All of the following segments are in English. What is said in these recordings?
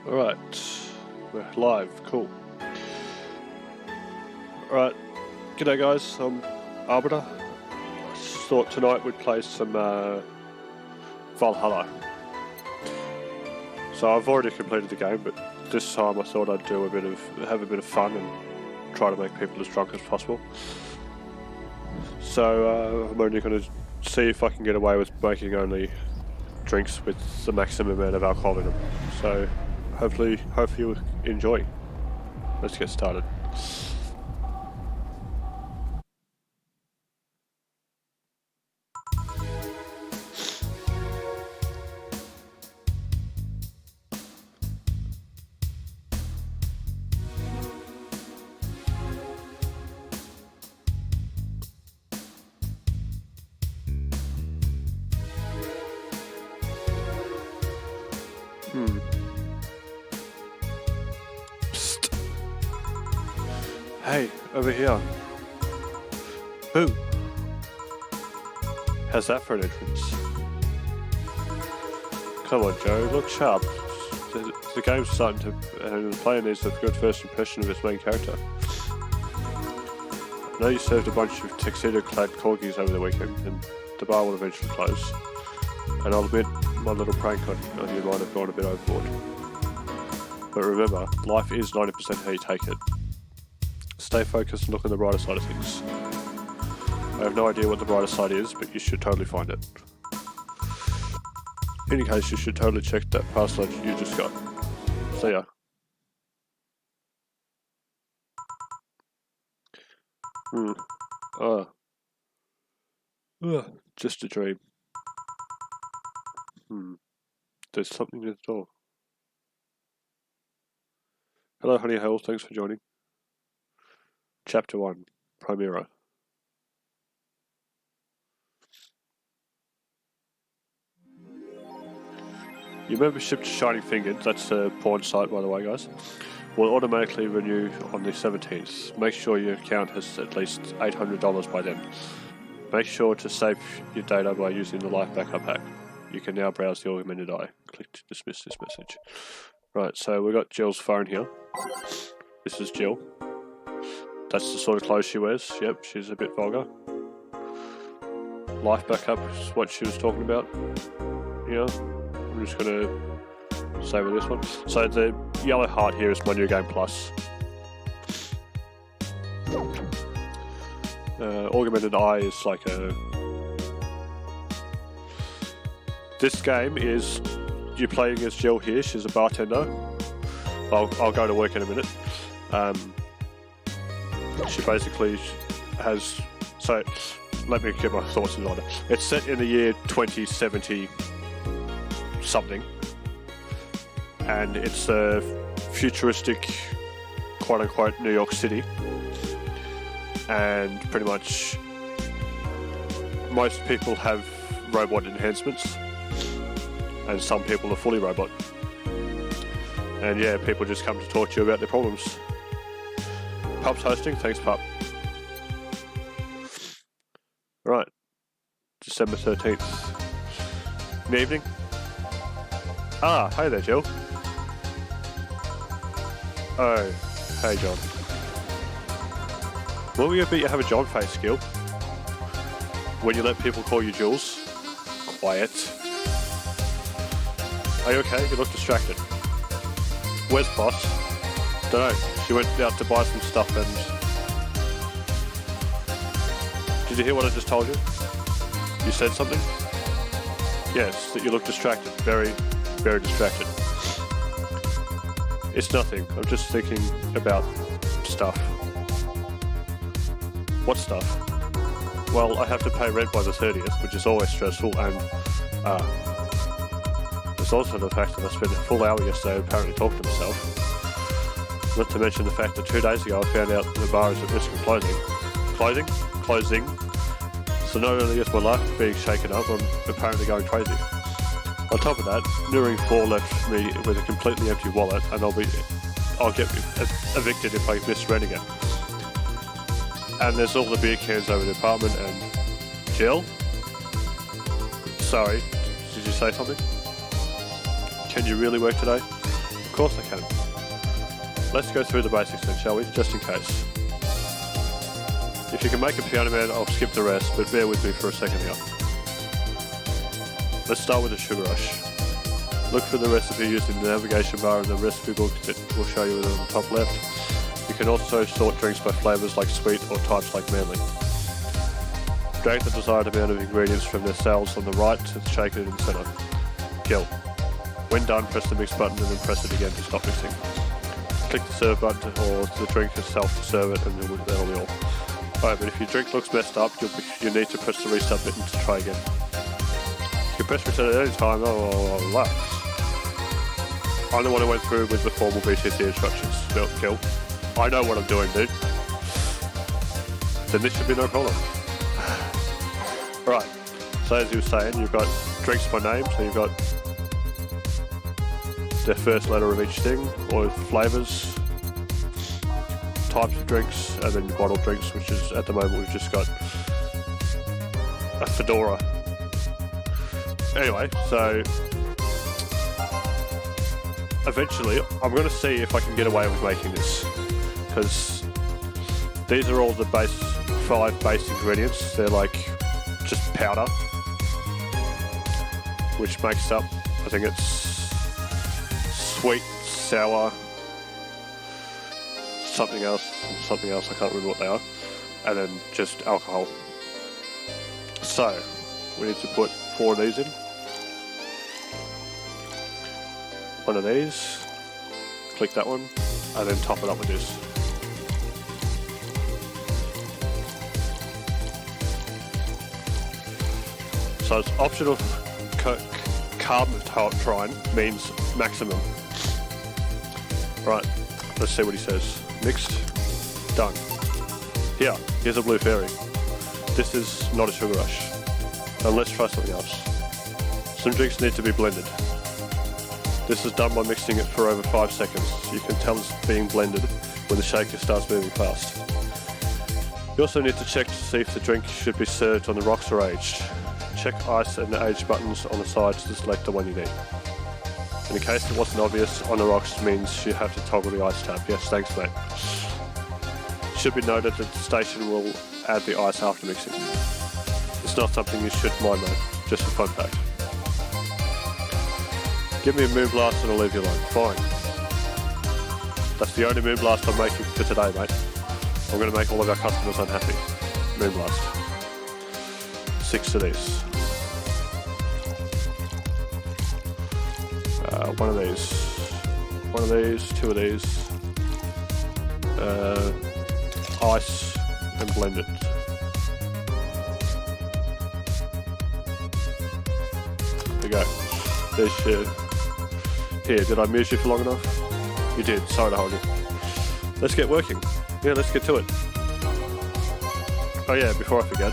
Alright, we're live, cool. Alright, g'day guys, I'm Arbiter. I thought tonight we'd play some Valhalla. So I've already completed the game, but this time I thought I'd do have a bit of fun and try to make people as drunk as possible. So I'm only going to see if I can get away with making only drinks with the maximum amount of alcohol in them. So hopefully you enjoy. Let's get started. Psst. Hey, over here. Who? How's that for an entrance? Come on, Joe, look sharp. The game's starting to, and the player needs a good first impression of its main character. I know you served a bunch of tuxedo-clad corgis over the weekend, and the bar will eventually close. And I'll admit, my little prank on you might have gone a bit overboard. But remember, life is 90% how you take it. Stay focused and look on the brighter side of things. I have no idea what the brighter side is, but you should totally find it. In any case, you should totally check that password you just got. See ya. Just a dream. There's something at the door. Hello, Honey Hale, thanks for joining. Chapter 1, Primera. Your membership to Shining Fingered, that's a porn site by the way guys, will automatically renew on the 17th. Make sure your account has at least $800 by then. Make sure to save your data by using the Life Backup hack. You can now browse the augmented eye. Click to dismiss this message. Right, so we've got Jill's phone here. This is Jill. That's the sort of clothes she wears. Yep, she's a bit vulgar. Life Backup is what she was talking about. Yeah, I'm just going to save with this one. So the yellow heart here is my new game plus. Augmented eye is like a... This game is, you're playing as Jill here, she's a bartender. I'll go to work in a minute. She basically has, so let me get my thoughts in order. It's set in the year 2070 something, and it's a futuristic, quote unquote, New York City, and pretty much most people have robot enhancements, and some people are fully robot. And yeah, people just come to talk to you about their problems. Pup's hosting, thanks Pup. Right, December 13th. In the evening. Ah, hey there Jill. Oh, hey John. Will you bet you have a John face skill? When you let people call you Jules? Quiet. Are you okay? You look distracted. Where's Boss? Dunno. She went out to buy some stuff and... Did you hear what I just told you? You said something? Yes, that you look distracted. Very, very distracted. It's nothing. I'm just thinking about stuff. What stuff? Well, I have to pay rent by the 30th, which is always stressful, and... There's also the fact that I spent a full hour yesterday apparently talking to myself. Not to mention the fact that 2 days ago I found out the bar is at risk of closing. Closing. So not only is my life being shaken up, I'm apparently going crazy. On top of that, Nearing 4 left me with a completely empty wallet, and I'll get evicted if I miss rent again. And there's all the beer cans over the apartment, and... Jill? Sorry, did you say something? Can you really work today? course I can. Let's go through the basics then, shall we? Just in case. If you can make a Piano Man, I'll skip the rest, but bear with me for a second here. Let's start with the sugar rush. Look for the recipe used in the navigation bar in the recipe book that will show you on the top left. You can also sort drinks by flavours like sweet or types like manly. Drag the desired amount of ingredients from their cells on the right to shake it in the centre. Kill. When done, press the mix button and then press it again to stop mixing. Click the serve button or the drink itself to serve it, and that'll be all. Alright, but if your drink looks messed up, you need to press the restart button to try again. You can press reset at any time. I'm the one who went through with the formal BTC instructions. Kill. I know what I'm doing, dude. Then this should be no problem. Right, so as you were saying, you've got drinks by name, so you've got the first letter of each thing, or flavours, types of drinks, and then bottled drinks, which is, at the moment, we've just got a fedora. Anyway, so eventually, I'm going to see if I can get away with making this, because these are all the 5 base ingredients. They're like just powder, which makes up, I think it's sweet, sour, something else, I can't remember what they are, and then just alcohol. So, we need to put 4 of these in. One of these, click that one, and then top it up with this. So it's optional. Carb-trine means maximum. Right, let's see what he says. Mixed, done. Here's a blue fairy. This is not a sugar rush. Now let's try something else. Some drinks need to be blended. This is done by mixing it for over 5 seconds. You can tell it's being blended when the shaker starts moving fast. You also need to check to see if the drink should be served on the rocks or aged. Check ice and age buttons on the sides to select the one you need. In the case it wasn't obvious, on the rocks means you have to toggle the ice tab. Yes, thanks mate. It should be noted that the station will add the ice after mixing. It's not something you should mind mate, just a fun fact. Give me a moon blast and I'll leave you alone. Fine. That's the only moon blast I'm making for today mate. I'm going to make all of our customers unhappy. Moon blast. 6 of these. One of these. 2 of these. Ice and blend it. There you go. There's your... Here, did I mute you for long enough? You did, sorry to hold you. Let's get working. Yeah, let's get to it. Oh yeah, before I forget.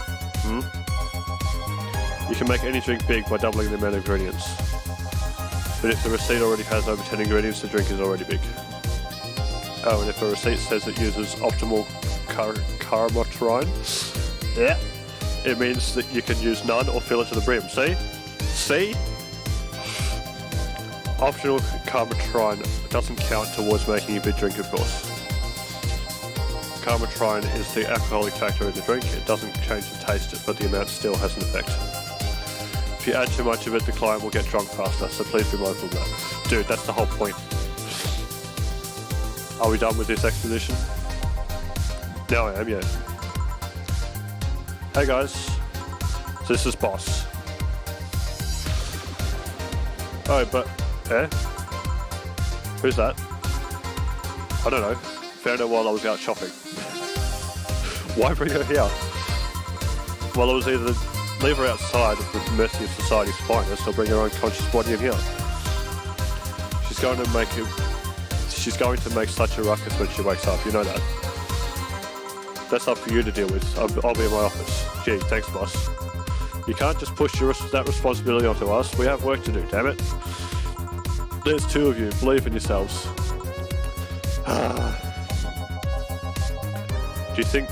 You can make any drink big by doubling the amount of ingredients. But if the receipt already has over 10 ingredients, the drink is already big. Oh, and if a receipt says it uses optimal carb-trine, it means that you can use none or fill it to the brim. See? Optional carb-trine doesn't count towards making a big drink, of course. Carb-trine is the alcoholic factor in the drink. It doesn't change the taste, but the amount still has an effect. If you add too much of it, the client will get drunk faster, so please be mindful of that. Dude, that's the whole point. Are we done with this exposition? Now I am, yeah. Hey guys, so this is Boss. Oh, but, who's that? I don't know. Found her while I was out shopping. Why bring her here? Well, it was either leave her outside at the mercy of society's finest or bring her unconscious body in here. She's going to make such a ruckus when she wakes up, you know that. That's up for you to deal with. I'll be in my office. Gee, thanks boss. You can't just push that responsibility onto us. We have work to do, damn it. There's 2 of you, believe in yourselves. Do you think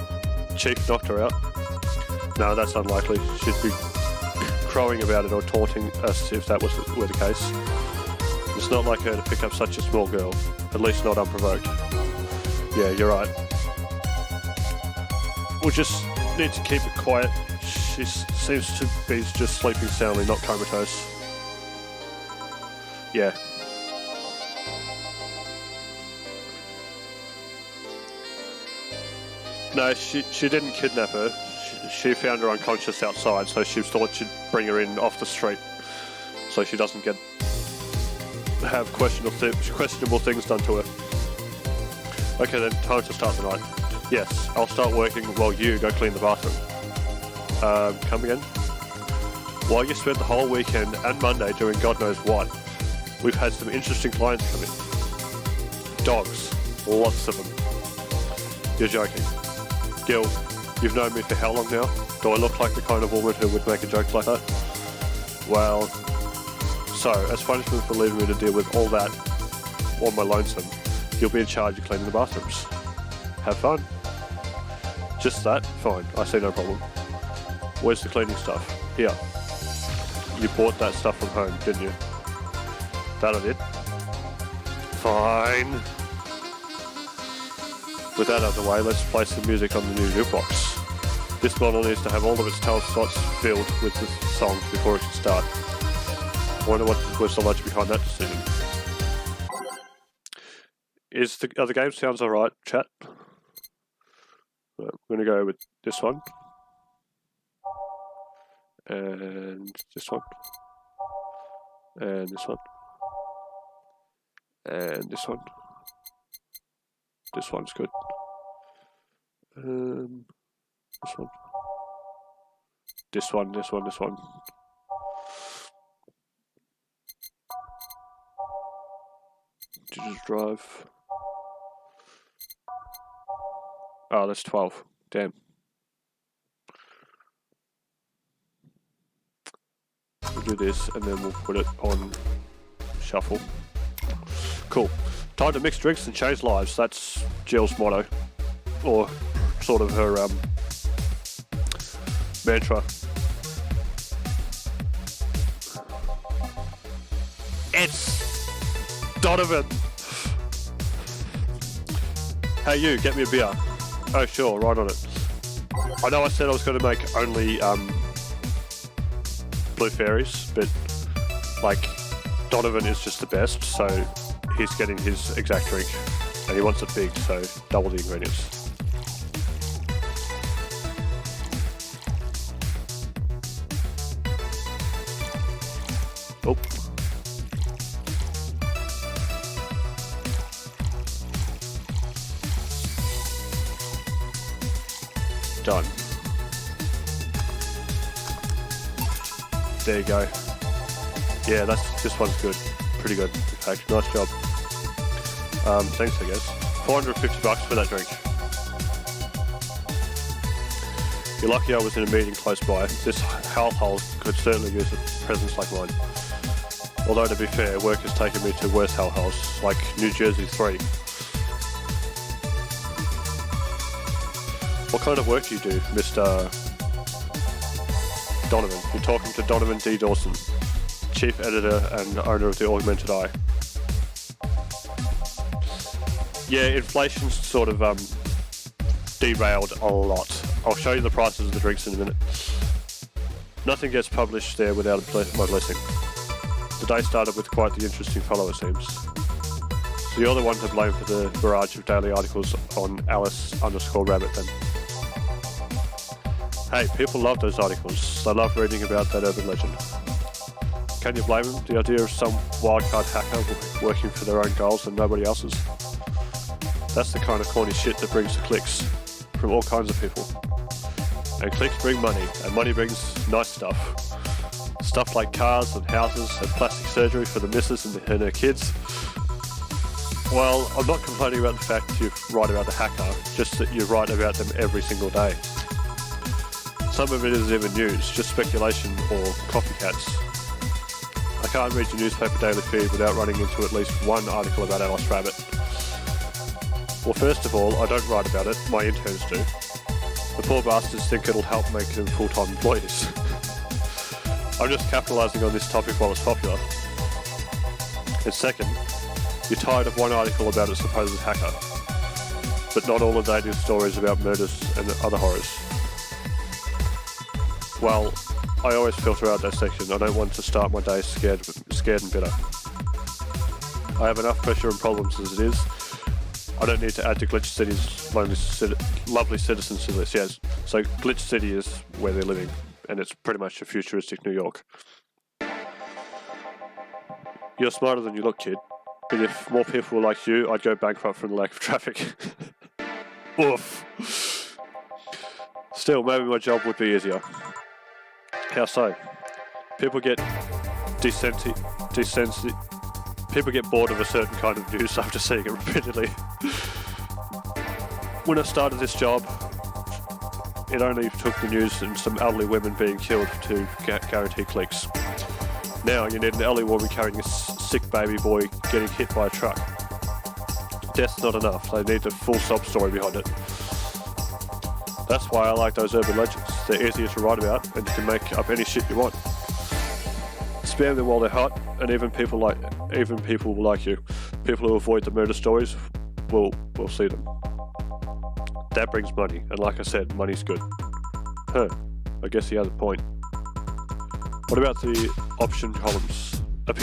Chief knocked her out? No, that's unlikely. She'd be crowing about it or taunting us if that were the case. It's not like her to pick up such a small girl, at least not unprovoked. Yeah, you're right. We'll just need to keep it quiet. She seems to be just sleeping soundly, not comatose. Yeah. No, she didn't kidnap her. She found her unconscious outside, so she thought she'd bring her in off the street, so she doesn't have questionable things done to her. Okay then, time to start the night. Yes, I'll start working while you go clean the bathroom. Come again? While you spent the whole weekend and Monday doing God knows what, we've had some interesting clients come in. Dogs. Lots of them. You're joking. Gil, you've known me for how long now? Do I look like the kind of woman who would make a joke like that? Well, so, as punishment for leaving me to deal with all that on my lonesome, you'll be in charge of cleaning the bathrooms. Have fun. Just that? Fine, I see no problem. Where's the cleaning stuff? Here. You bought that stuff from home, didn't you? That I did. Fine. With that out of the way, let's play some music on the new jukebox. This model needs to have all of its tail slots filled with the songs before it can start. I wonder what was the logic behind that decision. Are the game sounds alright, chat? I'm going to go with this one. And this one. And this one. And this one. This one's good. This one. This one, this one, this one. Did you just drive? Oh, that's 12. Damn. We'll do this and then we'll put it on shuffle. Cool. Time to mix drinks and change lives. That's Jill's motto. Or sort of her mantra. It's Donovan. Hey you, get me a beer. Oh sure, right on it. I know I said I was going to make only blue fairies, but like Donovan is just the best, so he's getting his exact drink, and he wants it big, so double the ingredients. Oh. Done. There you go. Yeah, this one's good. Pretty good, in fact. Nice job. Thanks, I guess. $450 for that drink. You're lucky I was in a meeting close by. This hellhole could certainly use a presence like mine. Although, to be fair, work has taken me to worse hellholes, like New Jersey 3. What kind of work do you do, Mr. Donovan? You're talking to Donovan D. Dawson, Chief Editor and owner of the Augmented Eye. Yeah, inflation's sort of derailed a lot. I'll show you the prices of the drinks in a minute. Nothing gets published there without my blessing. The day started with quite the interesting fellow, it seems. So you're the one to blame for the barrage of daily articles on Alice_Rabbit then. Hey, people love those articles. They love reading about that urban legend. Can you blame them? The idea of some wildcard hacker working for their own goals and nobody else's? That's the kind of corny shit that brings the clicks from all kinds of people. And clicks bring money, and money brings nice stuff. Stuff like cars and houses and plastic surgery for the missus and her kids. Well, I'm not complaining about the fact that you write about the hacker, just that you write about them every single day. Some of it isn't even news, just speculation or copycats. I can't read your newspaper daily feed without running into at least one article about Alice Rabbit. Well, first of all, I don't write about it, my interns do. The poor bastards think it'll help make them full-time employees. I'm just capitalising on this topic while it's popular. And second, you're tired of one article about a supposed hacker, but not all of the native stories about murders and other horrors. Well, I always filter out that section. I don't want to start my day scared and bitter. I have enough pressure and problems as it is. I don't need to add to Glitch City's lovely citizens to this. Yes, so Glitch City is where they're living, and it's pretty much a futuristic New York. You're smarter than you look, kid. But if more people were like you, I'd go bankrupt from the lack of traffic. Oof. Still, maybe my job would be easier. How so? People get people get bored of a certain kind of news after seeing it repeatedly. When I started this job, it only took the news and some elderly women being killed to guarantee clicks. Now you need an elderly woman carrying a sick baby boy getting hit by a truck. Death's not enough, they need a full sob story behind it. That's why I like those urban legends. They're easier to write about, and you can make up any shit you want. Spam them while they're hot, and even people like you, people who avoid the murder stories, will see them. That brings money, and like I said, money's good. Huh, I guess he has a point. What about the option columns? I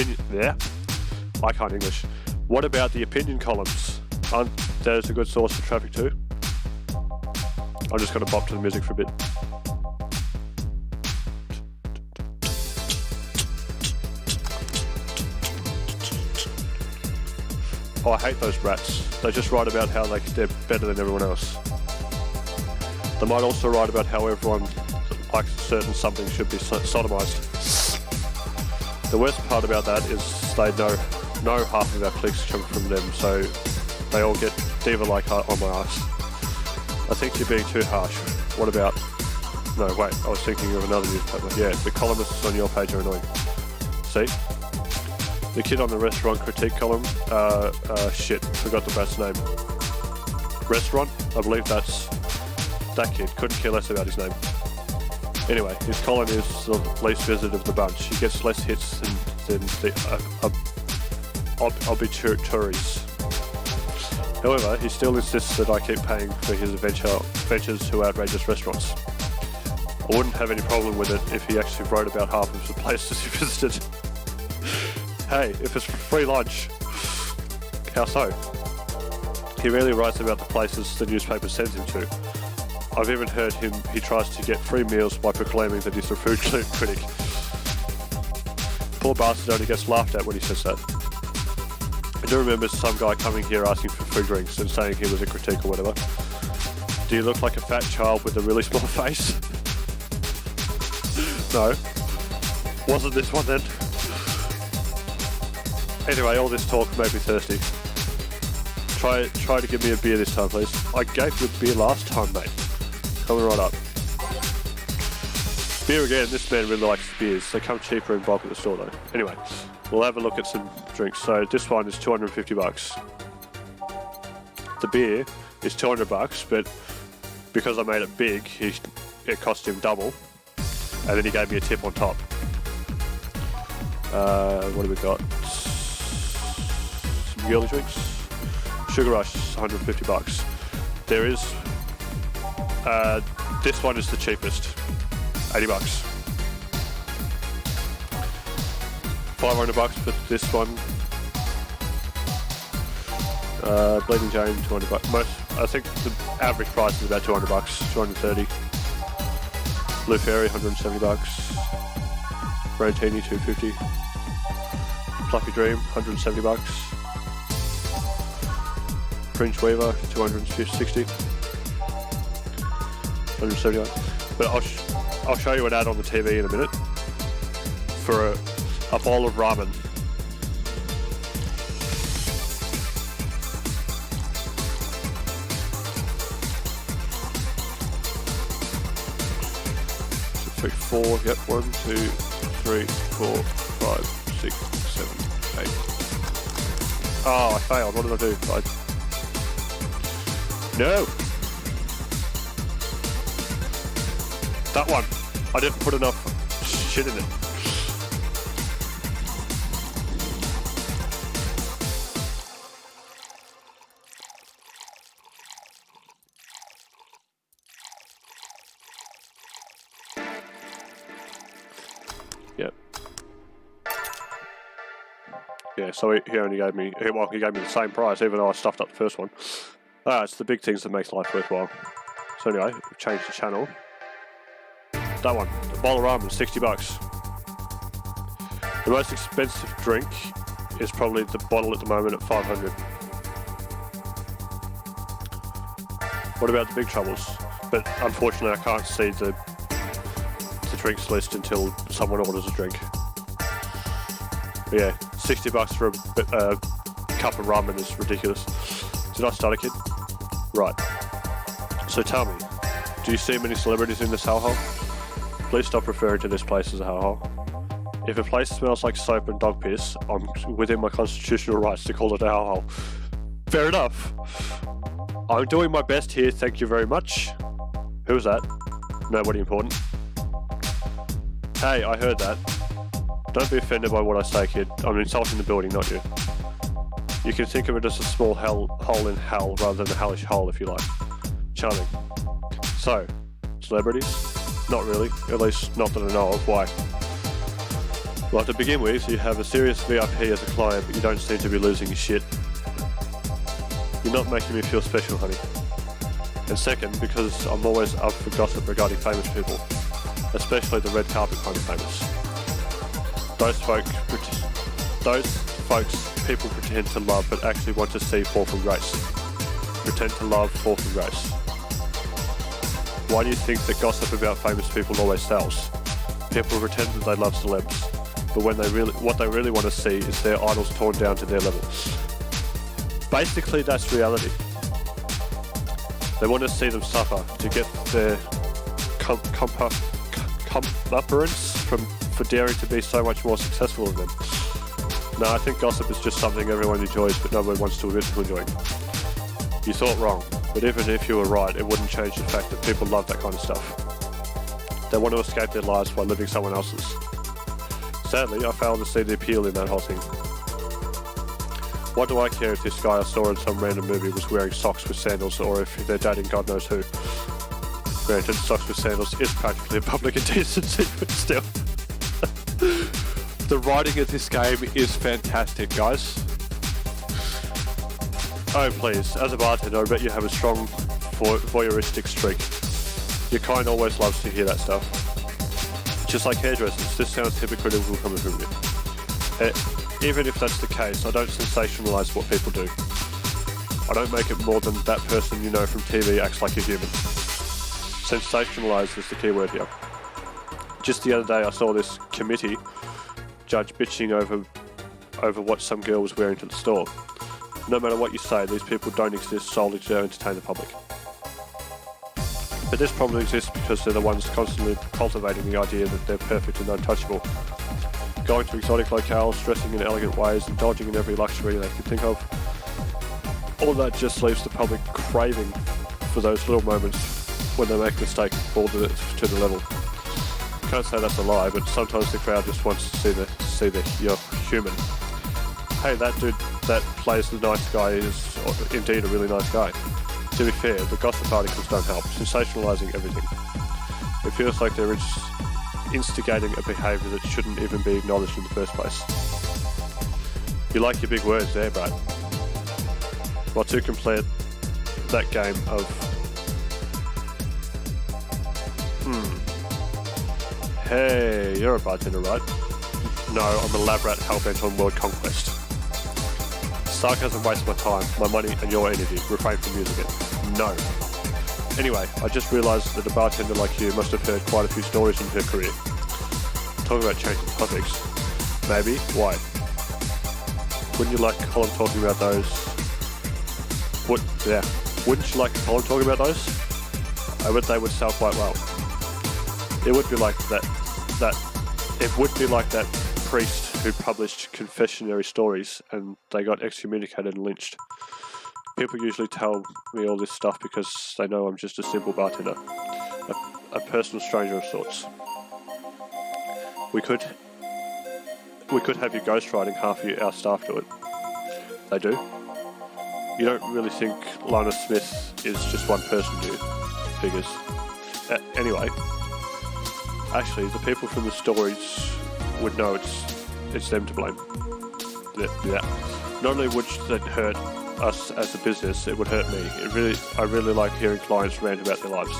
can't English. What about the opinion columns? Aren't those a good source for traffic too? I'm just going to bop to the music for a bit. Oh, I hate those rats. They just write about how they're better than everyone else. They might also write about how everyone likes certain something should be sodomized. The worst part about that is they know half of our clicks come from them, so they all get diva-like on my ass. I think you're being too harsh. What about... No, wait, I was thinking of another newspaper. Yeah, the columnists on your page are annoying. See? The kid on the restaurant critique column, shit, forgot the rat's name. Restaurant? I believe that's that kid. Couldn't care less about his name. Anyway, his column is the least visited of the bunch. He gets less hits than the obituaries. However, he still insists that I keep paying for his ventures to outrageous restaurants. I wouldn't have any problem with it if he actually wrote about half of the places he visited. Hey, if it's free lunch, how so? He rarely writes about the places the newspaper sends him to. I've even heard he tries to get free meals by proclaiming that he's a food critic. Poor bastard only gets laughed at when he says that. I do remember some guy coming here asking for free drinks and saying he was a critique or whatever. Do you look like a fat child with a really small face? No. Wasn't this one then? Anyway, all this talk made me thirsty. Try to give me a beer this time, please. I gave you a beer last time, mate. Coming right up. Beer again, this man really likes beers. They come cheaper in bulk at the store though. Anyway, we'll have a look at some drinks. So this one is $250. The beer is $200, but because I made it big, it cost him double. And then he gave me a tip on top. What do we got? Some girly drinks. Sugar Rush, $150. There is... this one is the cheapest. $80. $500 for this one. Bleeding Jane, $200. I think the average price is about $200. $230. Blue Fairy, $170. Rantini, $250. Fluffy Dream, $170. Fringe Weaver, $260. $170. But I'll show you an ad on the TV in a minute for a bowl of ramen. Three, four, yep, 1, 2, 3, 4, 5, 6, 7, 8. Oh, I failed. What did I do? No! That one. I didn't put enough shit in it. Yeah, so he only gave me, well, he gave me the same price, even though I stuffed up the first one. It's the big things that makes life worthwhile. So anyway, we've changed the channel. That one, a bowl of ramen, $60. The most expensive drink is probably the bottle at the moment at $500. What about the big troubles? But unfortunately, I can't see the drinks list until someone orders a drink. But yeah, $60 for a cup of ramen is ridiculous. Did I start a kid? Right. So tell me, do you see many celebrities in this hellhole? Please stop referring to this place as a hellhole. If a place smells like soap and dog piss, I'm within my constitutional rights to call it a hellhole. Fair enough. I'm doing my best here, thank you very much. Who was that? Nobody important. Hey, I heard that. Don't be offended by what I say, kid. I'm insulting the building, not you. You can think of it as a small hole in hell rather than a hellish hole if you like. Charming. So, celebrities? Not really, at least not that I know of. Why? Well, to begin with, you have a serious VIP as a client, but you don't seem to be losing your shit. You're not making me feel special, honey. And second, because I'm always up for gossip regarding famous people, especially the red carpet kind of famous. Those folks people pretend to love but actually want to see fall from grace. Pretend to love, fall from grace. Why do you think that gossip about famous people always sells? People pretend that they love celebs, but what they really want to see is their idols torn down to their level. Basically, that's reality. They want to see them suffer to get their comeuppance for daring to be so much more successful than them. No, I think gossip is just something everyone enjoys, but no one wants to admit to enjoying. You thought wrong, but even if you were right, it wouldn't change the fact that people love that kind of stuff. They want to escape their lives by living someone else's. Sadly, I failed to see the appeal in that whole thing. What do I care if this guy I saw in some random movie was wearing socks with sandals, or if they're dating God knows who? Granted, socks with sandals is practically a public indecency, but still. The writing of this game is fantastic, guys. Oh please, as a bartender, I bet you have a strong voyeuristic streak. Your kind always loves to hear that stuff. Just like hairdressers, this sounds hypocritical coming from you. Even if that's the case, I don't sensationalise what people do. I don't make it more than that person you know from TV acts like a human. Sensationalise is the key word here. Just the other day I saw this committee judge bitching over what some girl was wearing to the store. No matter what you say, these people don't exist solely to entertain the public. But this problem exists because they're the ones constantly cultivating the idea that they're perfect and untouchable. Going to exotic locales, dressing in elegant ways, indulging in every luxury they can think of. All that just leaves the public craving for those little moments when they make a mistake and fall to the level. Can't say that's a lie, but sometimes the crowd just wants to see that you're human. Hey, that dude that plays the nice guy is indeed a really nice guy. To be fair, the gossip articles don't help, sensationalising everything. It feels like they're instigating a behaviour that shouldn't even be acknowledged in the first place. You like your big words there, Brad. Well, to complete that game of Hey, you're a bartender, right? No, I'm a lab rat hellbent on world conquest. Sarcasm wastes my time, my money, and your energy. Refrain from using it. No. Anyway, I just realised that a bartender like you must have heard quite a few stories in her career. Talking about changing topics. Maybe. Why? Wouldn't you like a column talking about those? Wouldn't you like a column talking about those? I bet they would sell quite well. It would be like that priest who published confessionary stories and they got excommunicated and lynched. People usually tell me all this stuff because they know I'm just a simple bartender, a personal stranger of sorts. We could have you ghostwriting half of our staff do it. They do. You don't really think Lana Smith is just one person, do you? Figures. Anyway. Actually, the people from the stories would know it's them to blame. Not only would that hurt us as a business, it would hurt me. I really like hearing clients rant about their lives.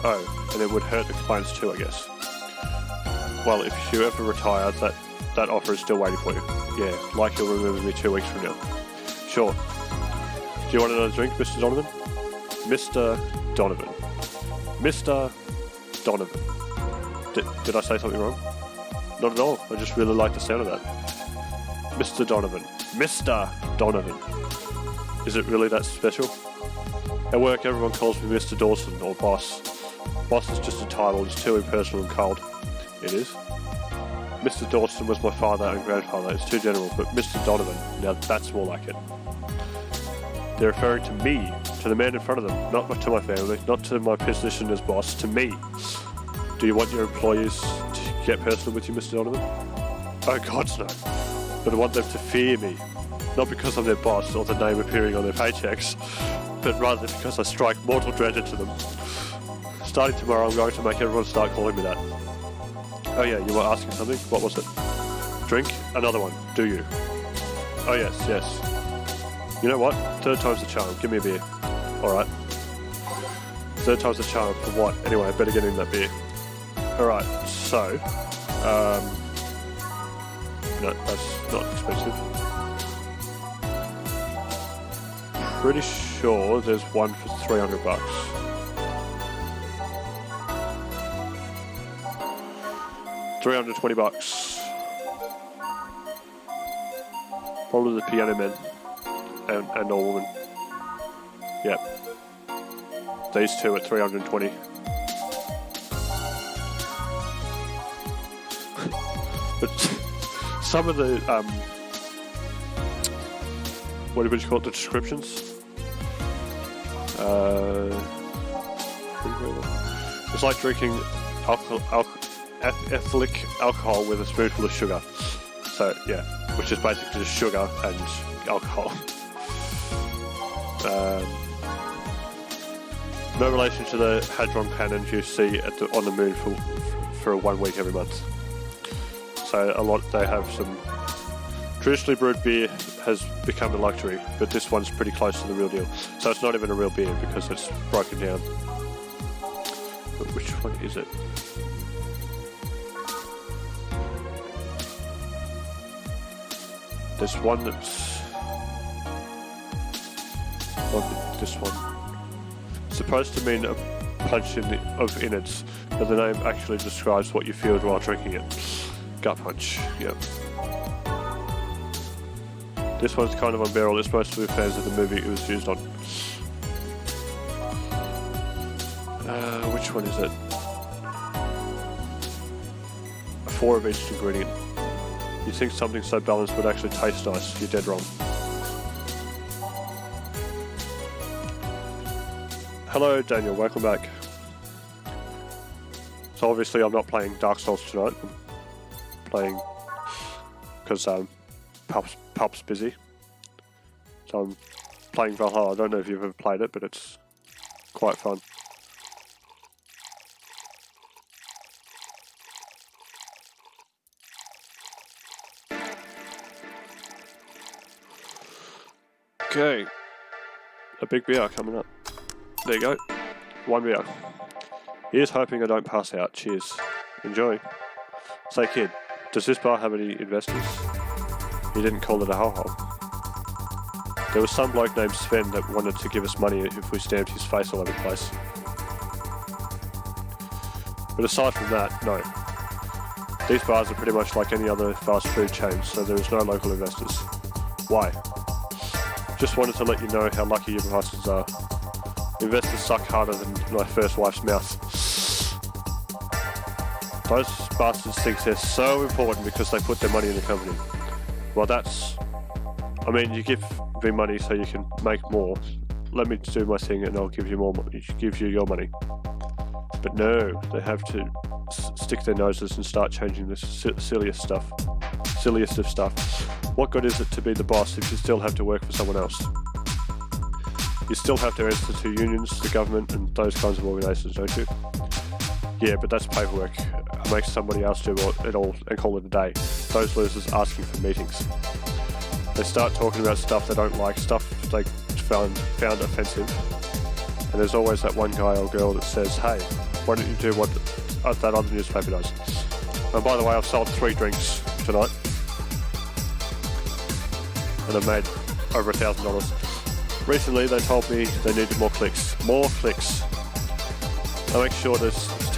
Oh, and it would hurt the clients too, I guess. Well, if you ever retire, that offer is still waiting for you. Yeah, like you'll remember me 2 weeks from now. Sure. Do you want another drink, Mr. Donovan? Mr. Donovan. Mr. Donovan. Did I say something wrong? Not at all. I just really like the sound of that. Mr. Donovan. Mr. Donovan. Is it really that special? At work, everyone calls me Mr. Dawson or boss. Boss is just a title. It's too impersonal and cold. It is. Mr. Dawson was my father and grandfather. It's too general, but Mr. Donovan, now that's more like it. They're referring to me, to the man in front of them, not to my family, not to my position as boss, to me. Do you want your employees to get personal with you, Mr. Donovan? Oh, God, no. But I want them to fear me. Not because I'm their boss or the name appearing on their paychecks, but rather because I strike mortal dread into them. Starting tomorrow, I'm going to make everyone start calling me that. Oh yeah, you were asking something? What was it? Drink? Another one. Do you? Oh yes. You know what? Third time's the charm. Give me a beer. Alright. Third time's the charm for what? Anyway, I better get in that beer. Alright, so... no, that's not expensive. Pretty sure there's one for $300. $320. Probably the piano man and all woman. Yep. These two at $320. But some of the what would you call it? The descriptions. It's like drinking ethylic alcohol with a spoonful of sugar. So yeah, which is basically just sugar and alcohol. No relation to the hadron cannons you see on the moon for 1 week every month. So they have some. Traditionally brewed beer has become a luxury, but this one's pretty close to the real deal. So it's not even a real beer because it's broken down. But which one is it? There's one that's... this one. It's supposed to mean a punch of innards, but the name actually describes what you feel while drinking it. Gut punch, yep. This one's kind of unbearable. It's supposed to be fans of the movie it was used on. Which one is it? 4 of each ingredient. You think something so balanced would actually taste nice? You're dead wrong. Hello Daniel, welcome back. So obviously I'm not playing Dark Souls tonight. I'm playing because Pup's busy. So I'm playing Valhalla. I don't know if you've ever played it, but it's quite fun. Okay, a big beer coming up. There you go, 1 beer. Here's hoping I don't pass out. Cheers. Enjoy. Say kid, does this bar have any investors? He didn't call it a ho-ho. There was some bloke named Sven that wanted to give us money if we stamped his face all over the place. But aside from that, no. These bars are pretty much like any other fast food chain, so there is no local investors. Why? Just wanted to let you know how lucky you bastards are. Investors suck harder than my first wife's mouth. Those bastards think they're so important because they put their money in the company. Well, I mean, you give me money so you can make more. Let me do my thing and I'll give you more money. Give you your money. But no, they have to stick their noses and start changing the silliest of stuff. What good is it to be the boss if you still have to work for someone else? You still have to answer to unions, the government, and those kinds of organisations, don't you? Yeah, but that's paperwork. Make somebody else do it all and call it a day. Those losers asking for meetings. They start talking about stuff they don't like, stuff they found offensive. And there's always that one guy or girl that says, hey, why don't you do what that other newspaper does? And by the way, I've sold 3 drinks tonight. And I've made over $1,000. Recently, they told me they needed more clicks. More clicks. I make sure to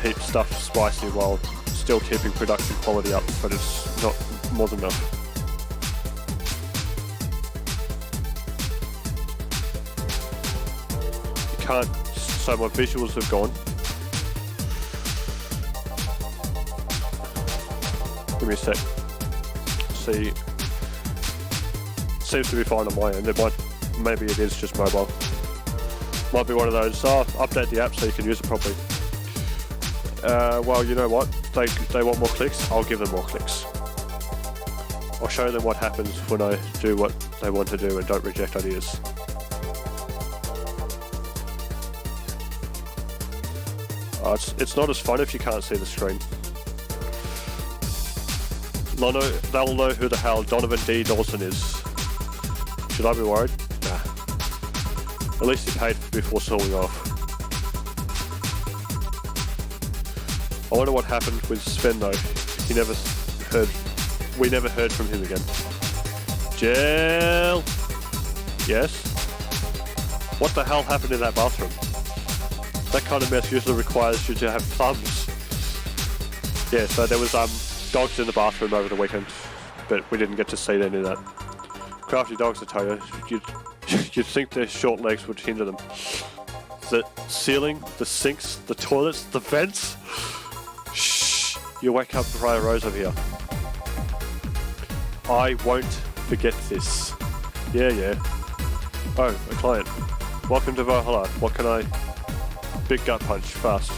keep stuff spicy while still keeping production quality up, but it's not more than enough. You can't, so my visuals have gone. Give me a sec. See, seems to be fine on my end. Maybe it is just mobile. Might be one of those, update the app so you can use it properly. Well, you know what? They want more clicks, I'll give them more clicks. I'll show them what happens when I do what they want to do and don't reject ideas. It's not as fun if you can't see the screen. They'll know who the hell Donovan D. Dawson is. Should I be worried? Nah. At least he paid before sawing off. I wonder what happened with Sven though. We never heard from him again. Jill! Yes? What the hell happened in that bathroom? That kind of mess usually requires you to have thumbs. Yeah, so there was dogs in the bathroom over the weekend, but we didn't get to see any of that. Crafty dogs, I tell you, you'd think their short legs would hinder them. The ceiling, the sinks, the toilets, the vents. Shh! You wake up Briar Rose over here. I won't forget this. Yeah. Oh, a client. Welcome to Valhalla. What can I... Big gut punch, fast.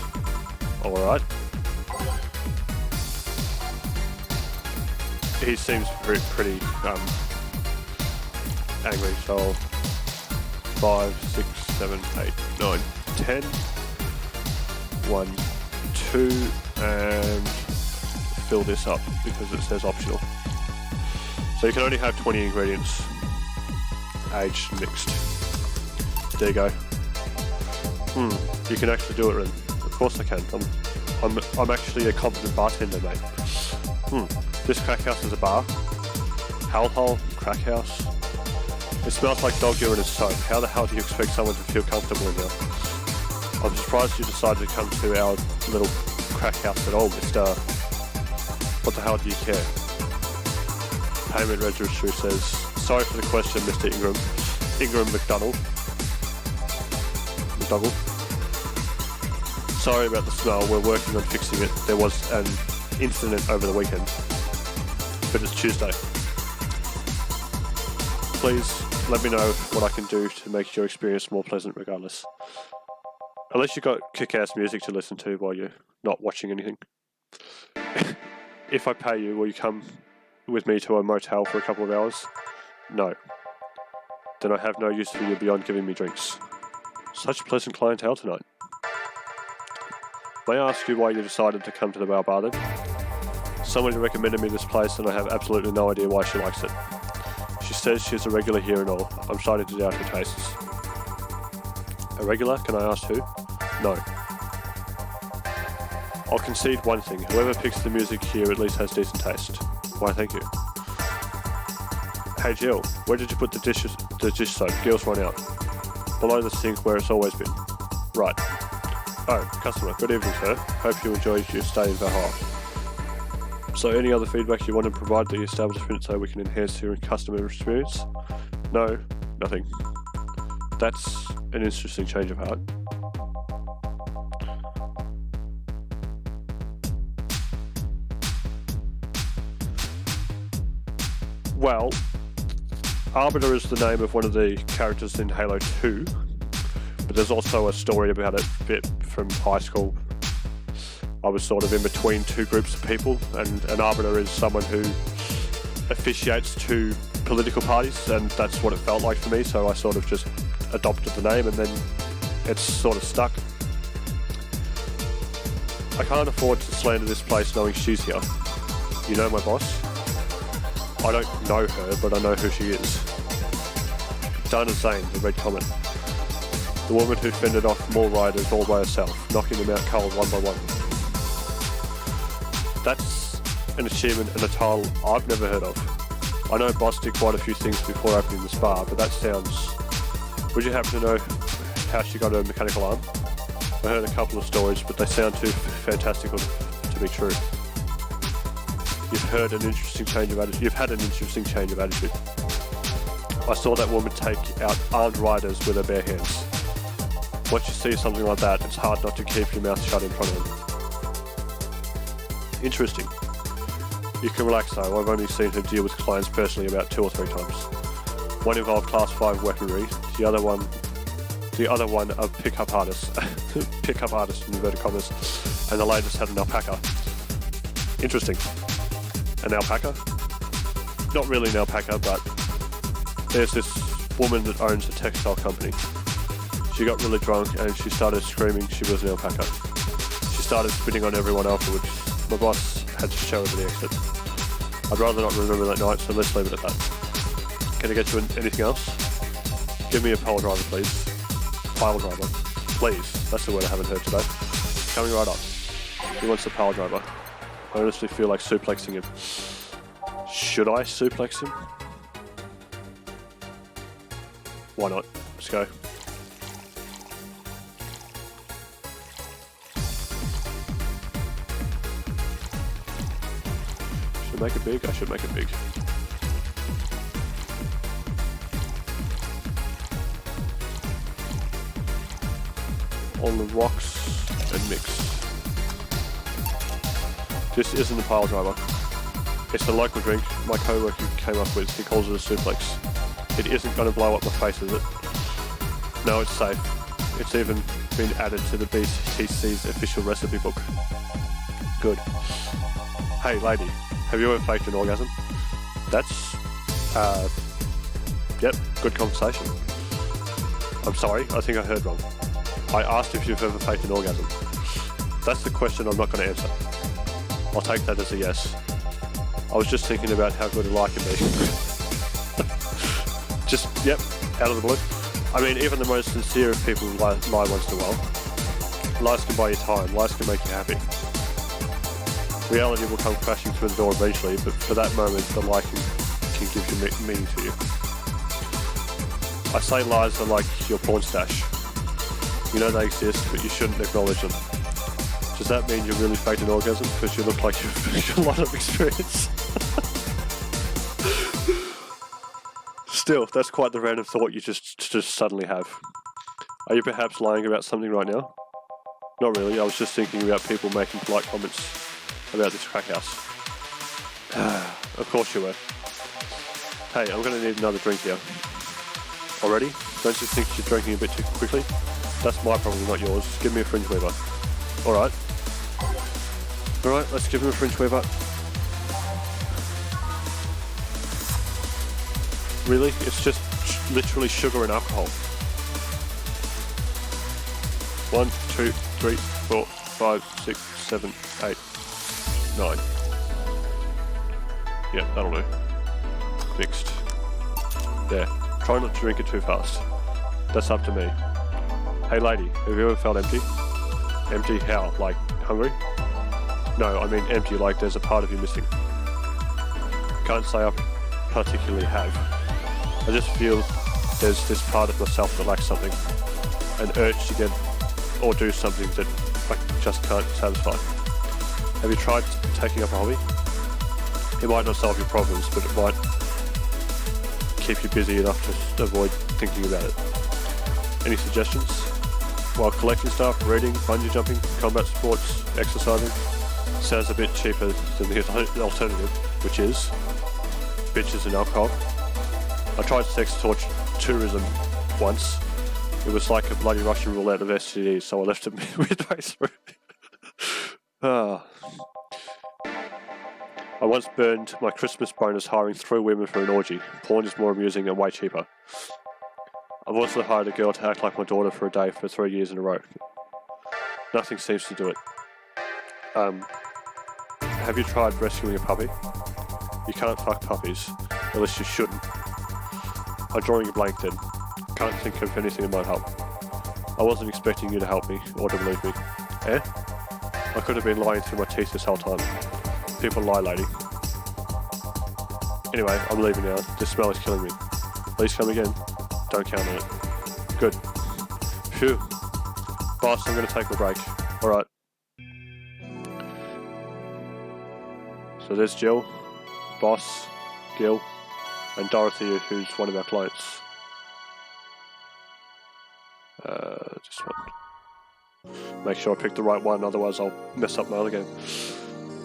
Alright. He seems pretty angry, so 5, 6, 7, 8, 9, 10. 1, 2, and fill this up because it says optional. So you can only have 20 ingredients, aged, mixed. There you go. You can actually do it, Ren. Of course I can. I'm actually a competent bartender, mate. This crack house is a bar. Hellhole, crack house. It smells like dog urine and soap. How the hell do you expect someone to feel comfortable in here? I'm surprised you decided to come to our little crack house at all, Mr. What the hell do you care? Payment registry says, sorry for the question, Mr. Ingram McDonald. Sorry about the smell, we're working on fixing it. There was an incident over the weekend, but it's Tuesday. Please let me know what I can do to make your experience more pleasant regardless. Unless you've got kick-ass music to listen to while you're not watching anything. If I pay you, will you come with me to a motel for a couple of hours? No. Then I have no use for you beyond giving me drinks. Such pleasant clientele tonight. May I ask you why you decided to come to the Bar then? Somebody recommended me this place and I have absolutely no idea why she likes it. She says she's a regular here and all. I'm starting to doubt her tastes. A regular? Can I ask who? No. I'll concede one thing. Whoever picks the music here at least has decent taste. Why, thank you. Hey Jill, where did you put the dish soap? Gil's run out. Below the sink where it's always been. Right. Oh, customer. Good evening, sir. Hope you enjoyed your stay in Valhalla. So any other feedback you want to provide the establishment so we can enhance your customer experience? No, nothing. That's an interesting change of heart. Well, Arbiter is the name of one of the characters in Halo 2, but there's also a story about it a bit from high school. I was sort of in between two groups of people, and an Arbiter is someone who officiates two political parties, and that's what it felt like for me, so I sort of just adopted the name, and then it's sort of stuck. I can't afford to slander this place knowing she's here. You know my boss? I don't know her, but I know who she is. Dana Zane, the red comment. The woman who fended off more riders all by herself, knocking them out cold one by one. That's an achievement and a title I've never heard of. I know Boss did quite a few things before opening the spa, but that sounds... Would you happen to know how she got her mechanical arm? I heard a couple of stories, but they sound too fantastical to be true. You've had an interesting change of attitude. I saw that woman take out armed riders with her bare hands. Once you see something like that, it's hard not to keep your mouth shut in front of them. Interesting. You can relax though, I've only seen her deal with clients personally about 2 or 3 times. One involved class 5 weaponry, the other one a pickup artist in inverted commas, and the latest had an alpaca. Interesting. An alpaca? Not really an alpaca, but there's this woman that owns a textile company. She got really drunk and she started screaming she was an alpaca. She started spitting on everyone afterwards. My boss had to show her the exit. I'd rather not remember that night, so let's leave it at that. Can I get you anything else? Give me a pile driver, please. Pile driver. Please. That's the word I haven't heard today. Coming right up. He wants the pile driver. I honestly feel like suplexing him. Should I suplex him? Why not? Let's go. Should I make it big? I should make it big. On the rocks and mix. This isn't a pile driver. It's a local drink my co-worker came up with. He calls it a suplex. It isn't going to blow up my face, is it? No, it's safe. It's even been added to the BTC's official recipe book. Good. Hey lady, have you ever faked an orgasm? That's, yep, good conversation. I'm sorry, I think I heard wrong. I asked if you've ever faked an orgasm. That's the question I'm not going to answer. I'll take that as a yes. I was just thinking about how good a lie can be. Just, yep, out of the blue. I mean, even the most sincere of people lie once in a while. Lies can buy you time, lies can make you happy. Reality will come crashing through the door eventually, but for that moment, the lie can give you meaning to you. I say lies are like your porn stash. You know they exist, but you shouldn't acknowledge them. Does that mean you really faked an orgasm because you look like you've got a lot of experience? Still, that's quite the random thought you just suddenly have. Are you perhaps lying about something right now? Not really, I was just thinking about people making polite comments about this crack house. Of course you were. Hey, I'm going to need another drink here. Already? Don't you think you're drinking a bit too quickly? That's my problem, not yours. Give me a fringe weaver. Alright. Alright, let's give him a fringe weaver. Really? It's just literally sugar and alcohol. 1, 2, 3, 4, 5, 6, 7, 8, 9. Yeah, that'll do. Mixed. There. Try not to drink it too fast. That's up to me. Hey lady, have you ever felt empty? Empty how? Like, hungry? No, I mean empty, like there's a part of you missing. Can't say I particularly have. I just feel there's this part of myself that lacks something. An urge to get or do something that I just can't satisfy. Have you tried taking up a hobby? It might not solve your problems, but it might keep you busy enough to avoid thinking about it. Any suggestions? While collecting stuff, reading, bungee jumping, combat sports, exercising, sounds a bit cheaper than the alternative, which is bitches and alcohol. I tried sex torch tourism once. It was like a bloody Russian roulette of STDs, so I left it midway through. I once burned my Christmas bonus hiring 3 women for an orgy. Porn is more amusing and way cheaper. I've also hired a girl to act like my daughter for a day for 3 years in a row. Nothing seems to do it. Have you tried rescuing a puppy? You can't fuck puppies. At least you shouldn't. I'm drawing a blank then. Can't think of anything that might help. I wasn't expecting you to help me, or to believe me. Eh? I could have been lying through my teeth this whole time. People lie, lady. Anyway, I'm leaving now. This smell is killing me. Please come again. Don't count on it. Good. Phew. Boss, I'm going to take a break. Alright. So there's Jill, Boss, Gil, and Dorothy, who's one of our clients. Just one. Make sure I pick the right one, otherwise I'll mess up my other game.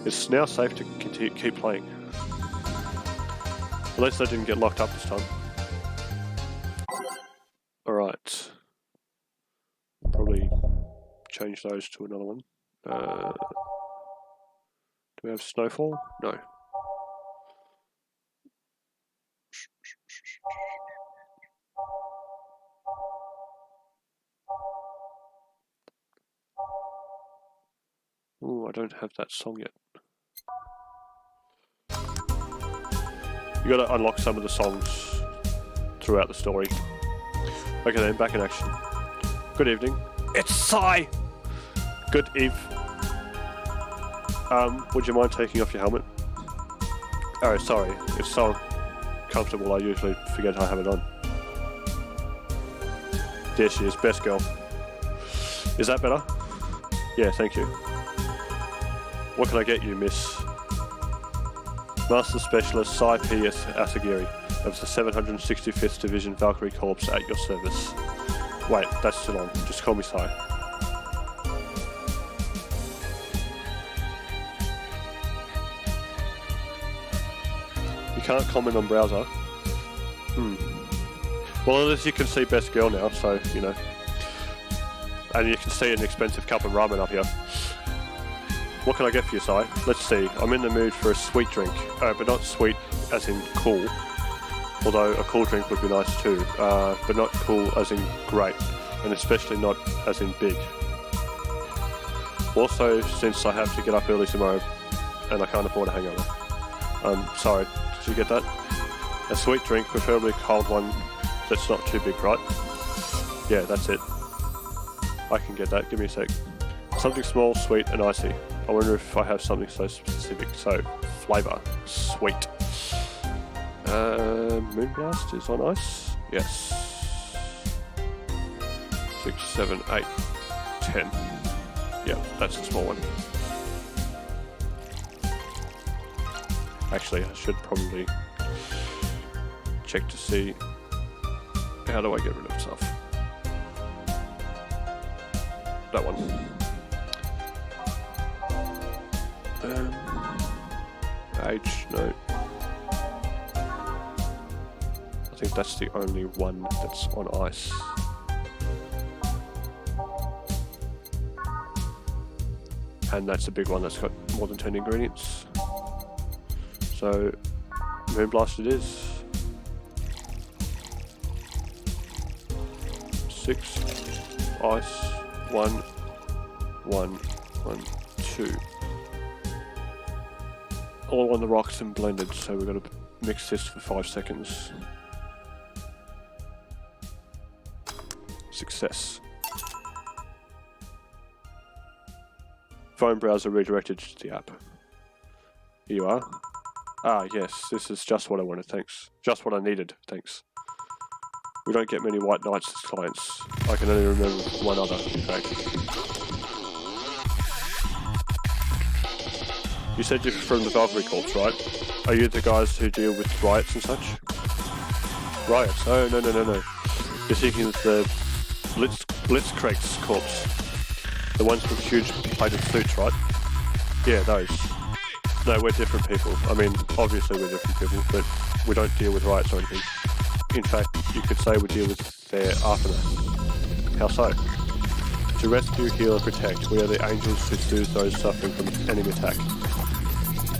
It's now safe to keep playing. At least I didn't get locked up this time. Alright. Probably change those to another one. Do we have snowfall? No. Ooh, I don't have that song yet. You gotta unlock some of the songs throughout the story. Okay then, back in action. Good evening. It's Sai! Good eve. Would you mind taking off your helmet? Oh, sorry. It's so comfortable I usually forget I have it on. There she is, best girl. Is that better? Yeah, thank you. What can I get you, miss? Master Specialist Sai P. Asagiri of the 765th Division Valkyrie Corps at your service. Wait, that's too long. Just call me Sai. You can't comment on browser. Well, at least you can see best girl now, so, you know. And you can see an expensive cup of ramen up here. What can I get for you, Sai? Let's see. I'm in the mood for a sweet drink. But not sweet as in cool. Although a cool drink would be nice too. But not cool as in great. And especially not as in big. Also, since I have to get up early tomorrow and I can't afford a hangover. Sorry, did you get that? A sweet drink, preferably a cold one that's not too big, right? Yeah, that's it. I can get that. Give me a sec. Something small, sweet, and icy. I wonder if I have something so specific. So, flavour. Sweet. Moonblast is on ice? Yes. 6, 7, 8, 10. Yep, that's the small one. Actually, I should probably check to see how do I get rid of stuff. That one. Age, no. I think that's the only one that's on ice. And that's the big one that's got more than 10 ingredients. So, Moonblast it is. 6, ice, 1, 1, 1, 2. All on the rocks and blended, so we've got to mix this for 5 seconds. Success. Phone browser redirected to the app. Here you are. Ah, yes, this is just what I wanted, thanks. Just what I needed, thanks. We don't get many white knights as clients. I can only remember one other, in fact. You said you're from the Valkyrie Corps, right? Are you the guys who deal with riots and such? Riots? Oh, no. You're thinking of the Blitzkrieg's Corps. The ones with huge plated suits, right? Yeah, those. No, we're different people. I mean, obviously we're different people, but we don't deal with riots or anything. In fact, you could say we deal with their aftermath. How so? To rescue, heal, and protect, we are the angels who soothe those suffering from enemy attack.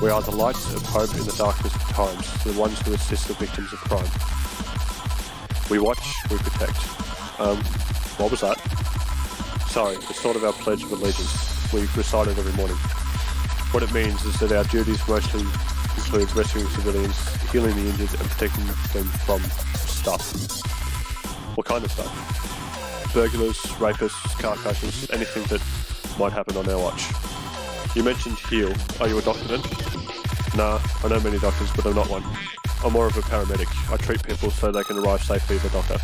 We are the lights of hope in the darkness of times, the ones who assist the victims of crime. We watch, we protect. What was that? Sorry, it's sort of our Pledge of Allegiance. We recite it every morning. What it means is that our duties mostly includes rescuing civilians, healing the injured, and protecting them from stuff. What kind of stuff? Burglars, rapists, car crashes, anything that might happen on our watch. You mentioned heal. Are you a doctor then? Nah, I know many doctors, but I'm not one. I'm more of a paramedic. I treat people so they can arrive safely with a doctor.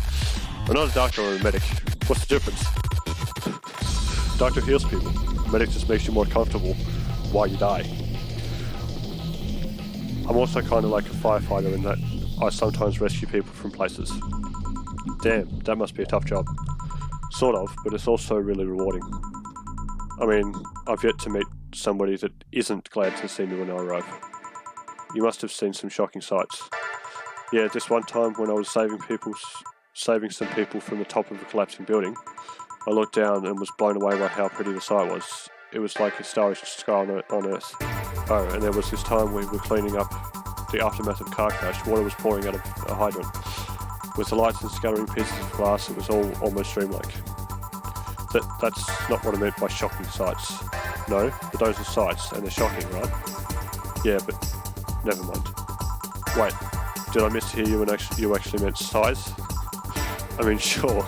I'm not a doctor or a medic. What's the difference? Doctor heals people. Medic just makes you more comfortable while you die. I'm also kind of like a firefighter in that I sometimes rescue people from places. Damn, that must be a tough job. Sort of, but it's also really rewarding. I mean, I've yet to meet somebody that isn't glad to see me when I arrive. You must have seen some shocking sights. Yeah, this one time when I was saving some people from the top of a collapsing building, I looked down and was blown away by how pretty the sight was. It was like a starry sky on Earth. Oh, and there was this time we were cleaning up the aftermath of a car crash. Water was pouring out of a hydrant. With the lights and scattering pieces of glass, it was all almost dreamlike. That's not what I meant by shocking sights. No, but those are sights, and they're shocking, right? Yeah, but never mind. Wait, did I mishear you and you actually meant size? I mean, sure.